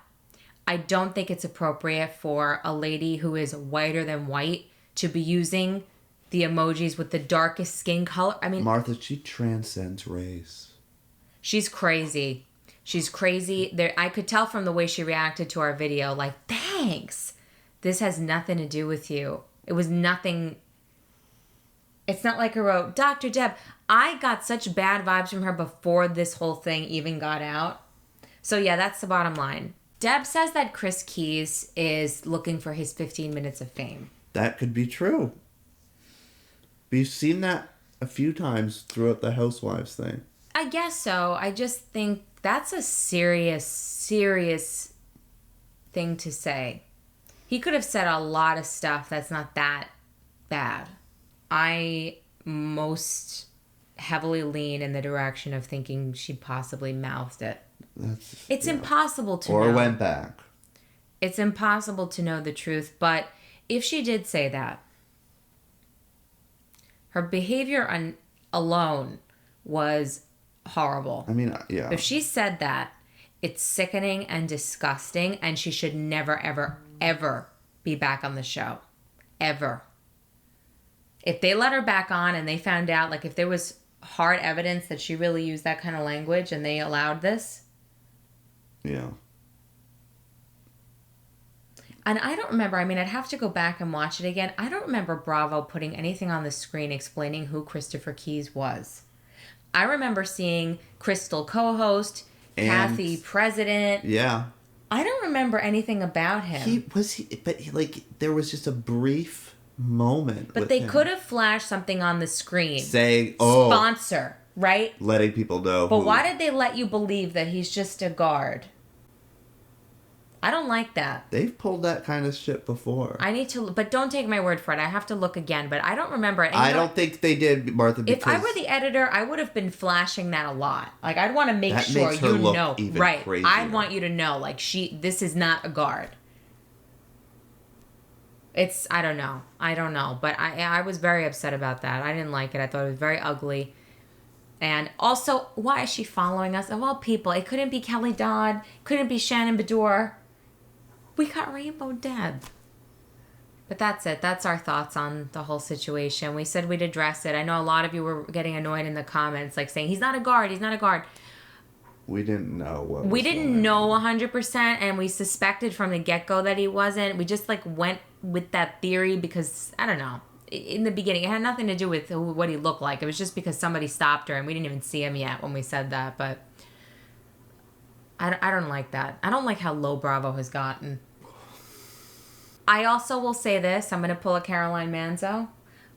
[SPEAKER 1] I don't think it's appropriate for a lady who is whiter than white to be using the emojis with the darkest skin color. I mean,
[SPEAKER 2] Martha, she transcends race.
[SPEAKER 1] She's crazy. She's crazy. I could tell from the way she reacted to our video, like, thanks. This has nothing to do with you. It was nothing. It's not like I wrote, Dr. Deb. I got such bad vibes from her before this whole thing even got out. So yeah, that's the bottom line. Deb says that Chris Keys is looking for his 15 minutes of fame.
[SPEAKER 2] That could be true. We've seen that a few times throughout the Housewives thing.
[SPEAKER 1] I guess so. I just think that's a serious, serious thing to say. He could have said a lot of stuff that's not that bad. I most heavily lean in the direction of thinking she possibly mouthed it. It's impossible to know.
[SPEAKER 2] Or went back.
[SPEAKER 1] It's impossible to know the truth, but if she did say that, her behavior alone was horrible.
[SPEAKER 2] I mean, yeah.
[SPEAKER 1] If she said that, it's sickening and disgusting, and she should never, ever, ever be back on the show. Ever. If they let her back on and they found out, like if there was hard evidence that she really used that kind of language and they allowed this.
[SPEAKER 2] Yeah.
[SPEAKER 1] And I don't remember, I mean, I'd have to go back and watch it again. I don't remember Bravo putting anything on the screen explaining who Christopher Keys was. I remember seeing Crystal co-host, Kathy president.
[SPEAKER 2] Yeah.
[SPEAKER 1] I don't remember anything about him.
[SPEAKER 2] There was just a brief moment.
[SPEAKER 1] But they could have flashed something on the screen.
[SPEAKER 2] Saying,
[SPEAKER 1] sponsor, right?
[SPEAKER 2] Letting people know.
[SPEAKER 1] But why did they let you believe that he's just a guard? I don't like that.
[SPEAKER 2] They've pulled that kind of shit before.
[SPEAKER 1] I need to, but don't take my word for it. I have to look again, but I don't remember it.
[SPEAKER 2] I don't think they did, Martha, because...
[SPEAKER 1] If I were the editor, I would have been flashing that a lot. Like, I'd want to make sure
[SPEAKER 2] makes her
[SPEAKER 1] you
[SPEAKER 2] look
[SPEAKER 1] know.
[SPEAKER 2] even
[SPEAKER 1] Right.
[SPEAKER 2] crazier.
[SPEAKER 1] I'd want you to know, like, this is not a guard. I don't know. But I was very upset about that. I didn't like it. I thought it was very ugly. And also, why is she following us? Of all people, it couldn't be Kelly Dodd. Couldn't be Shannon Bedore. We got Rainbow Deb. But that's it. That's our thoughts on the whole situation. We said we'd address it. I know a lot of you were getting annoyed in the comments, like saying, he's not a guard.
[SPEAKER 2] We didn't know
[SPEAKER 1] We didn't know 100%, and we suspected from the get-go that he wasn't. We just, went with that theory because, I don't know. In the beginning, it had nothing to do with what he looked like. It was just because somebody stopped her, and we didn't even see him yet when we said that, but... I don't like that. I don't like how low Bravo has gotten. I also will say this. I'm going to pull a Caroline Manzo.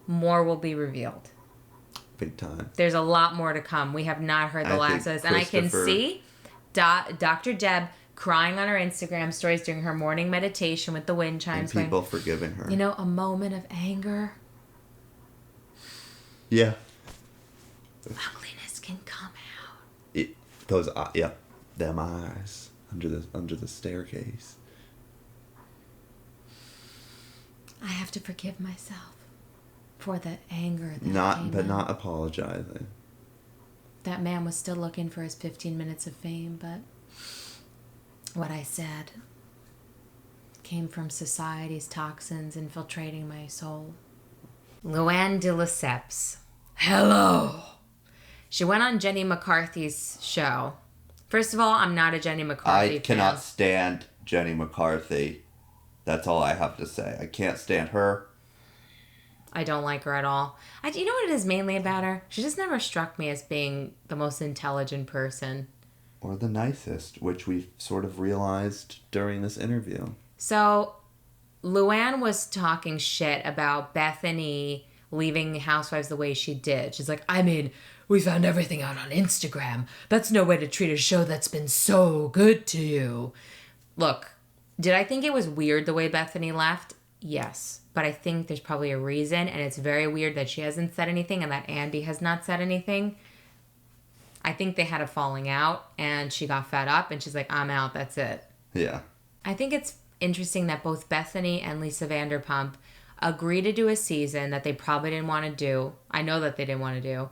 [SPEAKER 1] More will be revealed.
[SPEAKER 2] Big time.
[SPEAKER 1] There's a lot more to come. We have not heard the last of this. And I can see Dr. Deb crying on her Instagram stories during her morning meditation with the wind chimes.
[SPEAKER 2] And people forgiving her.
[SPEAKER 1] You know, a moment of anger.
[SPEAKER 2] Yeah.
[SPEAKER 1] Ugliness can come out.
[SPEAKER 2] Them eyes under the staircase.
[SPEAKER 1] I have to forgive myself for the anger that
[SPEAKER 2] not apologizing.
[SPEAKER 1] That man was still looking for his 15 minutes of fame, but what I said came from society's toxins infiltrating my soul. Luann de Lesseps. Hello. She went on Jenny McCarthy's show. First of all, I'm not a Jenny McCarthy fan.
[SPEAKER 2] I cannot stand Jenny McCarthy. That's all I have to say. I can't stand her.
[SPEAKER 1] I don't like her at all. You know what it is mainly about her? She just never struck me as being the most intelligent person.
[SPEAKER 2] Or the nicest, which we've sort of realized during this interview.
[SPEAKER 1] So, Luann was talking shit about Bethenny leaving Housewives the way she did. She's like, we found everything out on Instagram. That's no way to treat a show that's been so good to you. Look, did I think it was weird the way Bethenny left? Yes. But I think there's probably a reason, and it's very weird that she hasn't said anything and that Andy has not said anything. I think they had a falling out, and she got fed up, and she's like, I'm out, that's it.
[SPEAKER 2] Yeah.
[SPEAKER 1] I think it's interesting that both Bethenny and Lisa Vanderpump agreed to do a season that they probably didn't want to do. I know that they didn't want to do.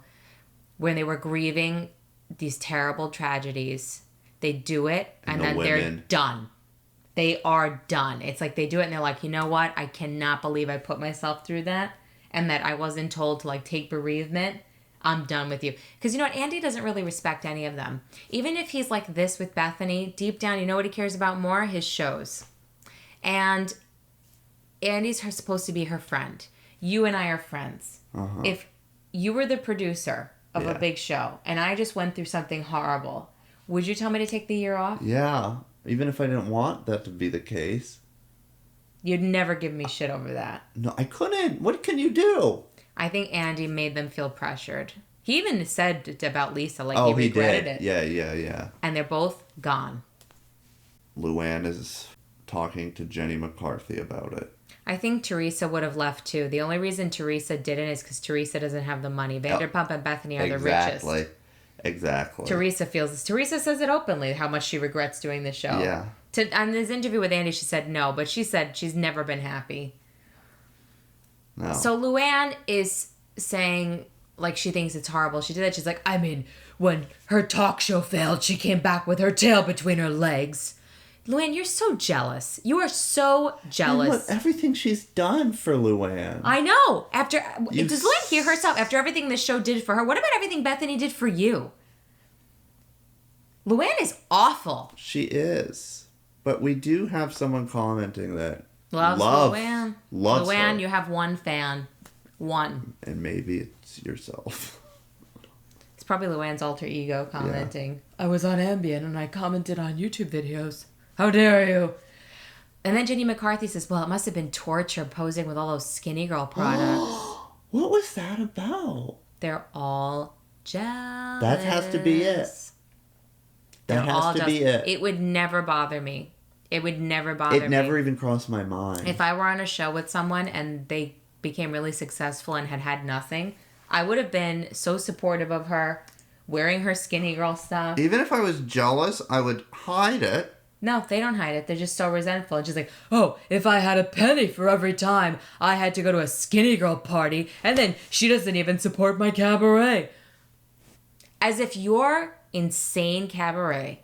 [SPEAKER 1] When they were grieving these terrible tragedies, they do it, and then they're done. They are done. It's like they do it, and they're like, you know what? I cannot believe I put myself through that, and that I wasn't told to, take bereavement. I'm done with you. Because you know what? Andy doesn't really respect any of them. Even if he's like this with Bethenny, deep down, you know what he cares about more? His shows. And Andy's supposed to be her friend. You and I are friends. Uh-huh. If you were the producer of a big show, and I just went through something horrible, would you tell me to take the year off?
[SPEAKER 2] Yeah. Even if I didn't want that to be the case.
[SPEAKER 1] You'd never give me shit over that.
[SPEAKER 2] No, I couldn't. What can you do?
[SPEAKER 1] I think Andy made them feel pressured. He even said about Lisa, he regretted it.
[SPEAKER 2] Yeah.
[SPEAKER 1] And they're both gone.
[SPEAKER 2] Luann is talking to Jenny McCarthy about it.
[SPEAKER 1] I think Teresa would have left too. The only reason Teresa didn't is because Teresa doesn't have the money. Vanderpump and Bethenny are the richest.
[SPEAKER 2] Exactly.
[SPEAKER 1] Teresa feels this. Teresa says it openly, how much she regrets doing the show.
[SPEAKER 2] Yeah.
[SPEAKER 1] On this interview with Andy, she said no, but she said she's never been happy.
[SPEAKER 2] No.
[SPEAKER 1] So Luann is saying, she thinks it's horrible. She did that. She's like, when her talk show failed, she came back with her tail between her legs. Luann, you're so jealous. You are so jealous.
[SPEAKER 2] And look, everything she's done for Luann.
[SPEAKER 1] I know. Does Luann hear herself after everything this show did for her? What about everything Bethenny did for you? Luann is awful.
[SPEAKER 2] She is. But we do have someone commenting that
[SPEAKER 1] loves Luann.
[SPEAKER 2] Loves
[SPEAKER 1] Luann,
[SPEAKER 2] her.
[SPEAKER 1] you have one fan. One.
[SPEAKER 2] And maybe it's yourself.
[SPEAKER 1] It's probably Luann's alter ego commenting. Yeah. I was on Ambien and I commented on YouTube videos. How dare you? And then Jenny McCarthy says, well, it must have been torture posing with all those skinny girl products.
[SPEAKER 2] What was that about?
[SPEAKER 1] They're all jealous.
[SPEAKER 2] That has to be it. That has to be it.
[SPEAKER 1] It would never bother me. It would never bother me.
[SPEAKER 2] It never even crossed my mind.
[SPEAKER 1] If I were on a show with someone and they became really successful and had nothing, I would have been so supportive of her, wearing her skinny girl stuff.
[SPEAKER 2] Even if I was jealous, I would hide it.
[SPEAKER 1] No, they don't hide it. They're just so resentful. It's just like, oh, if I had a penny for every time I had to go to a skinny girl party, and then she doesn't even support my cabaret. As if your insane cabaret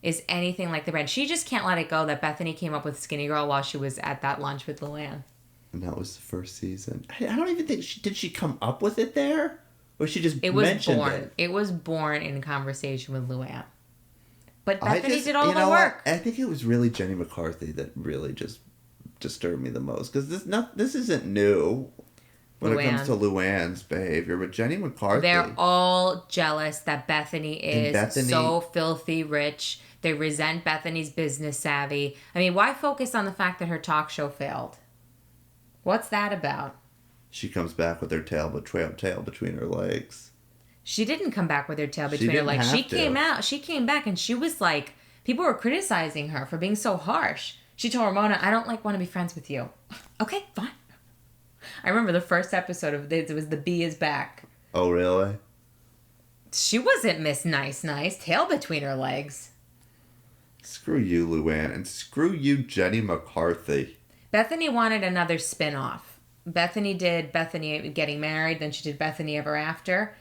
[SPEAKER 1] is anything like the brand. She just can't let it go that Bethenny came up with Skinny Girl while she was at that lunch with Luann.
[SPEAKER 2] And that was the first season. I don't even think did she come up with it there? Or she just
[SPEAKER 1] it was
[SPEAKER 2] mentioned
[SPEAKER 1] born.
[SPEAKER 2] it?
[SPEAKER 1] It was born in conversation with Luann. But Bethenny did all the work.
[SPEAKER 2] I think it was really Jenny McCarthy that really just disturbed me the most. Because this isn't new when it comes to Luann's behavior. But Jenny McCarthy...
[SPEAKER 1] They're all jealous that Bethenny is so filthy rich. They resent Bethenny's business savvy. I mean, why focus on the fact that her talk show failed? What's that about?
[SPEAKER 2] She comes back with her tail between her legs.
[SPEAKER 1] She didn't come back with her tail between her legs. She came back and she was like, people were criticizing her for being so harsh. She told Ramona, I don't want to be friends with you. Okay, fine. I remember the first episode of this, it was The Bee is Back.
[SPEAKER 2] Oh, really?
[SPEAKER 1] She wasn't Miss Nice, tail between her legs.
[SPEAKER 2] Screw you, Luann, and screw you, Jenny McCarthy.
[SPEAKER 1] Bethenny wanted another spin-off. Bethenny did Bethenny Getting Married, then she did Bethenny Ever After,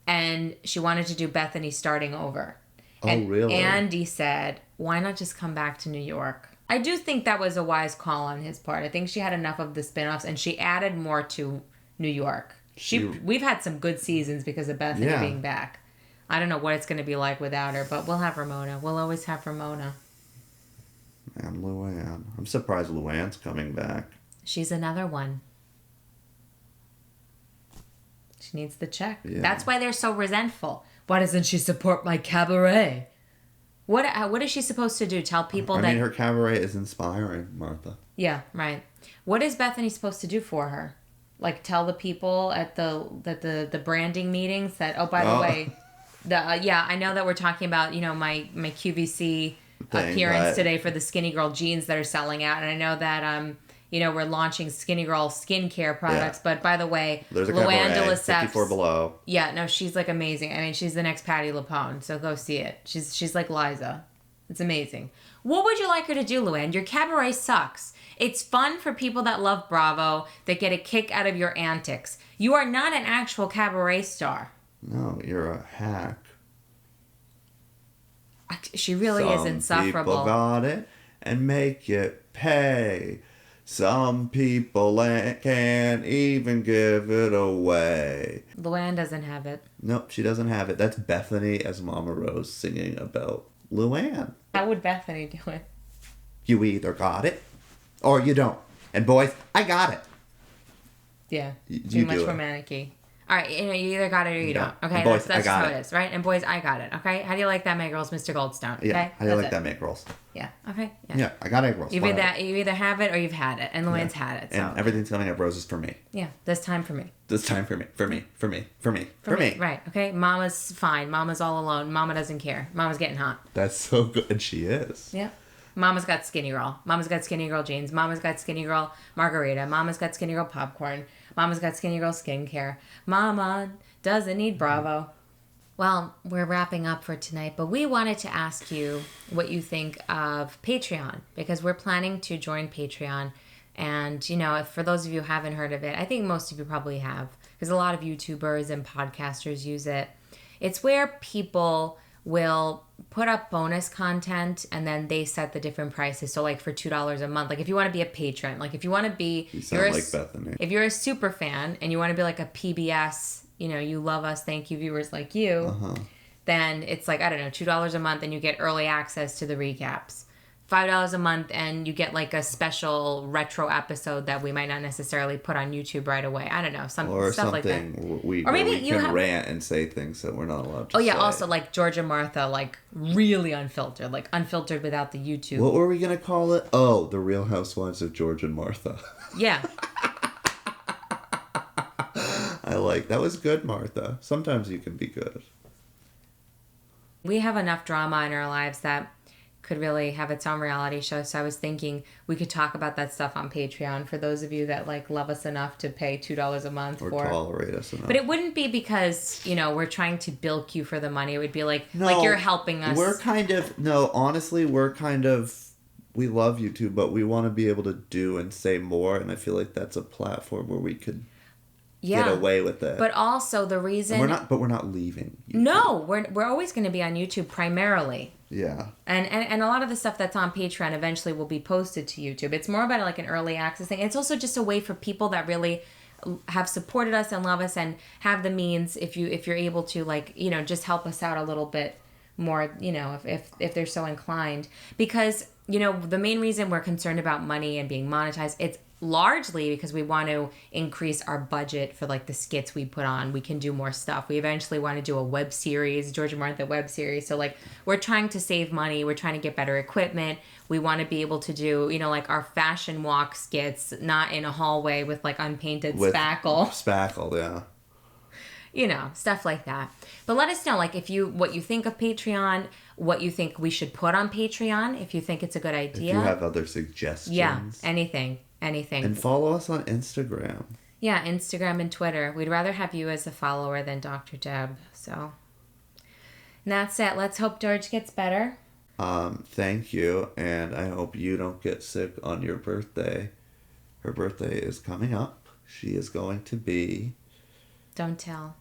[SPEAKER 1] and she wanted to do Bethenny Starting Over. And
[SPEAKER 2] really?
[SPEAKER 1] Andy said, why not just come back to New York? I do think that was a wise call on his part. I think she had enough of the spin-offs, and she added more to New York. We've had some good seasons because of Bethenny being back. I don't know what it's going to be like without her, but we'll have Ramona. We'll always have Ramona.
[SPEAKER 2] And Luann. I'm surprised Luann's coming back.
[SPEAKER 1] She's another one. She needs the check.
[SPEAKER 2] Yeah.
[SPEAKER 1] That's why they're so resentful. Why doesn't she support my cabaret? What is she supposed to do? Tell people that...
[SPEAKER 2] I mean, her cabaret is inspiring, Martha.
[SPEAKER 1] Yeah, right. What is Bethenny supposed to do for her? Like, tell the people at the branding meetings that, oh, by the way... I know that we're talking about, my QVC appearance today for the Skinny Girl jeans that are selling out. And I know that, we're launching Skinny Girl skincare products. Yeah. But by the way,
[SPEAKER 2] there's a
[SPEAKER 1] Luann de Lesseps,
[SPEAKER 2] 54 Below.
[SPEAKER 1] Yeah, no, she's like amazing. I mean, she's the next Patti LuPone. So go see it. She's like Liza. It's amazing. What would you like her to do, Luann? Your cabaret sucks. It's fun for people that love Bravo, that get a kick out of your antics. You are not an actual cabaret star.
[SPEAKER 2] No, you're a hack.
[SPEAKER 1] She really is insufferable.
[SPEAKER 2] Some people got it and make it pay. Some people can't even give it away.
[SPEAKER 1] Luann doesn't have it.
[SPEAKER 2] Nope, she doesn't have it. That's Bethenny as Mama Rose singing about Luann.
[SPEAKER 1] How would Bethenny do it?
[SPEAKER 2] You either got it or you don't. And boys, I got it.
[SPEAKER 1] Yeah, too much romantic-y. All right, you either got it or you don't. Okay,
[SPEAKER 2] boys,
[SPEAKER 1] that's how it is, right? And boys, I got it. Okay, how do you like that, my girls, Mr. Goldstone? Okay?
[SPEAKER 2] Yeah, how do you like that, mate, girls?
[SPEAKER 1] Yeah. Okay.
[SPEAKER 2] Yeah, I got egg rolls.
[SPEAKER 1] You either have it or you've had it, and Luann's had it. So.
[SPEAKER 2] And everything's coming up roses for me.
[SPEAKER 1] Yeah, this time for me.
[SPEAKER 2] This time for me. For me.
[SPEAKER 1] Right. Okay. Mama's fine. Mama's all alone. Mama doesn't care. Mama's getting hot.
[SPEAKER 2] That's so good. And she is.
[SPEAKER 1] Yeah. Mama's got Skinny Girl. Mama's got Skinny Girl jeans. Mama's got Skinny Girl margarita. Mama's got Skinny Girl popcorn. Mama's got Skinny Girl skincare. Mama doesn't need Bravo. Well, we're wrapping up for tonight, but we wanted to ask you what you think of Patreon, because we're planning to join Patreon. And, if for those of you who haven't heard of it, I think most of you probably have, because a lot of YouTubers and podcasters use it. It's where people will put up bonus content, and then they set the different prices. So like for $2 a month, like if you want to be a patron, like if you want to be,
[SPEAKER 2] You sound like Bethenny.
[SPEAKER 1] if you're a super fan and you want to be like a PBS, you love us, thank you viewers like you, then it's like, I don't know, $2 a month and you get early access to the recaps. $5 a month and you get like a special retro episode that we might not necessarily put on YouTube right away. I don't know, stuff like that.
[SPEAKER 2] Or maybe we can rant and say things that we're not allowed to say.
[SPEAKER 1] Also like George and Martha, like really unfiltered, like unfiltered without the YouTube.
[SPEAKER 2] What were we going to call it? Oh, The Real Housewives of George and Martha.
[SPEAKER 1] Yeah.
[SPEAKER 2] That was good, Martha. Sometimes you can be good.
[SPEAKER 1] We have enough drama in our lives that could really have its own reality show. So I was thinking we could talk about that stuff on Patreon for those of you that like love us enough to pay $2 a month
[SPEAKER 2] or tolerate us enough.
[SPEAKER 1] But it wouldn't be because, we're trying to bilk you for the money. It would be like you're helping us.
[SPEAKER 2] Honestly, we love YouTube, but we want to be able to do and say more. And I feel like that's a platform where we could get away with it.
[SPEAKER 1] But also the reason
[SPEAKER 2] we're not leaving YouTube.
[SPEAKER 1] No, we're always going to be on YouTube primarily.
[SPEAKER 2] Yeah.
[SPEAKER 1] And a lot of the stuff that's on Patreon eventually will be posted to YouTube. It's more about like an early access thing. It's also just a way for people that really have supported us and love us and have the means, if you're able to, like, just help us out a little bit more, if they're so inclined. Because, the main reason we're concerned about money and being monetized, it's largely because we want to increase our budget for like the skits we put on. We can do more stuff. We eventually want to do a web series, George and Martha web series. So like we're trying to save money. We're trying to get better equipment. We want to be able to do, like our fashion walk skits, not in a hallway with like unpainted spackle.
[SPEAKER 2] Spackle, yeah.
[SPEAKER 1] Stuff like that. But let us know, like, what you think of Patreon, what you think we should put on Patreon, if you think it's a good idea.
[SPEAKER 2] If you have other suggestions.
[SPEAKER 1] Yeah, anything.
[SPEAKER 2] And follow us on Instagram.
[SPEAKER 1] Yeah, Instagram and Twitter. We'd rather have you as a follower than Dr. Deb. So, and that's it. Let's hope George gets better.
[SPEAKER 2] Thank you, and I hope you don't get sick on your birthday. Her birthday is coming up. She is going to be...
[SPEAKER 1] Don't tell.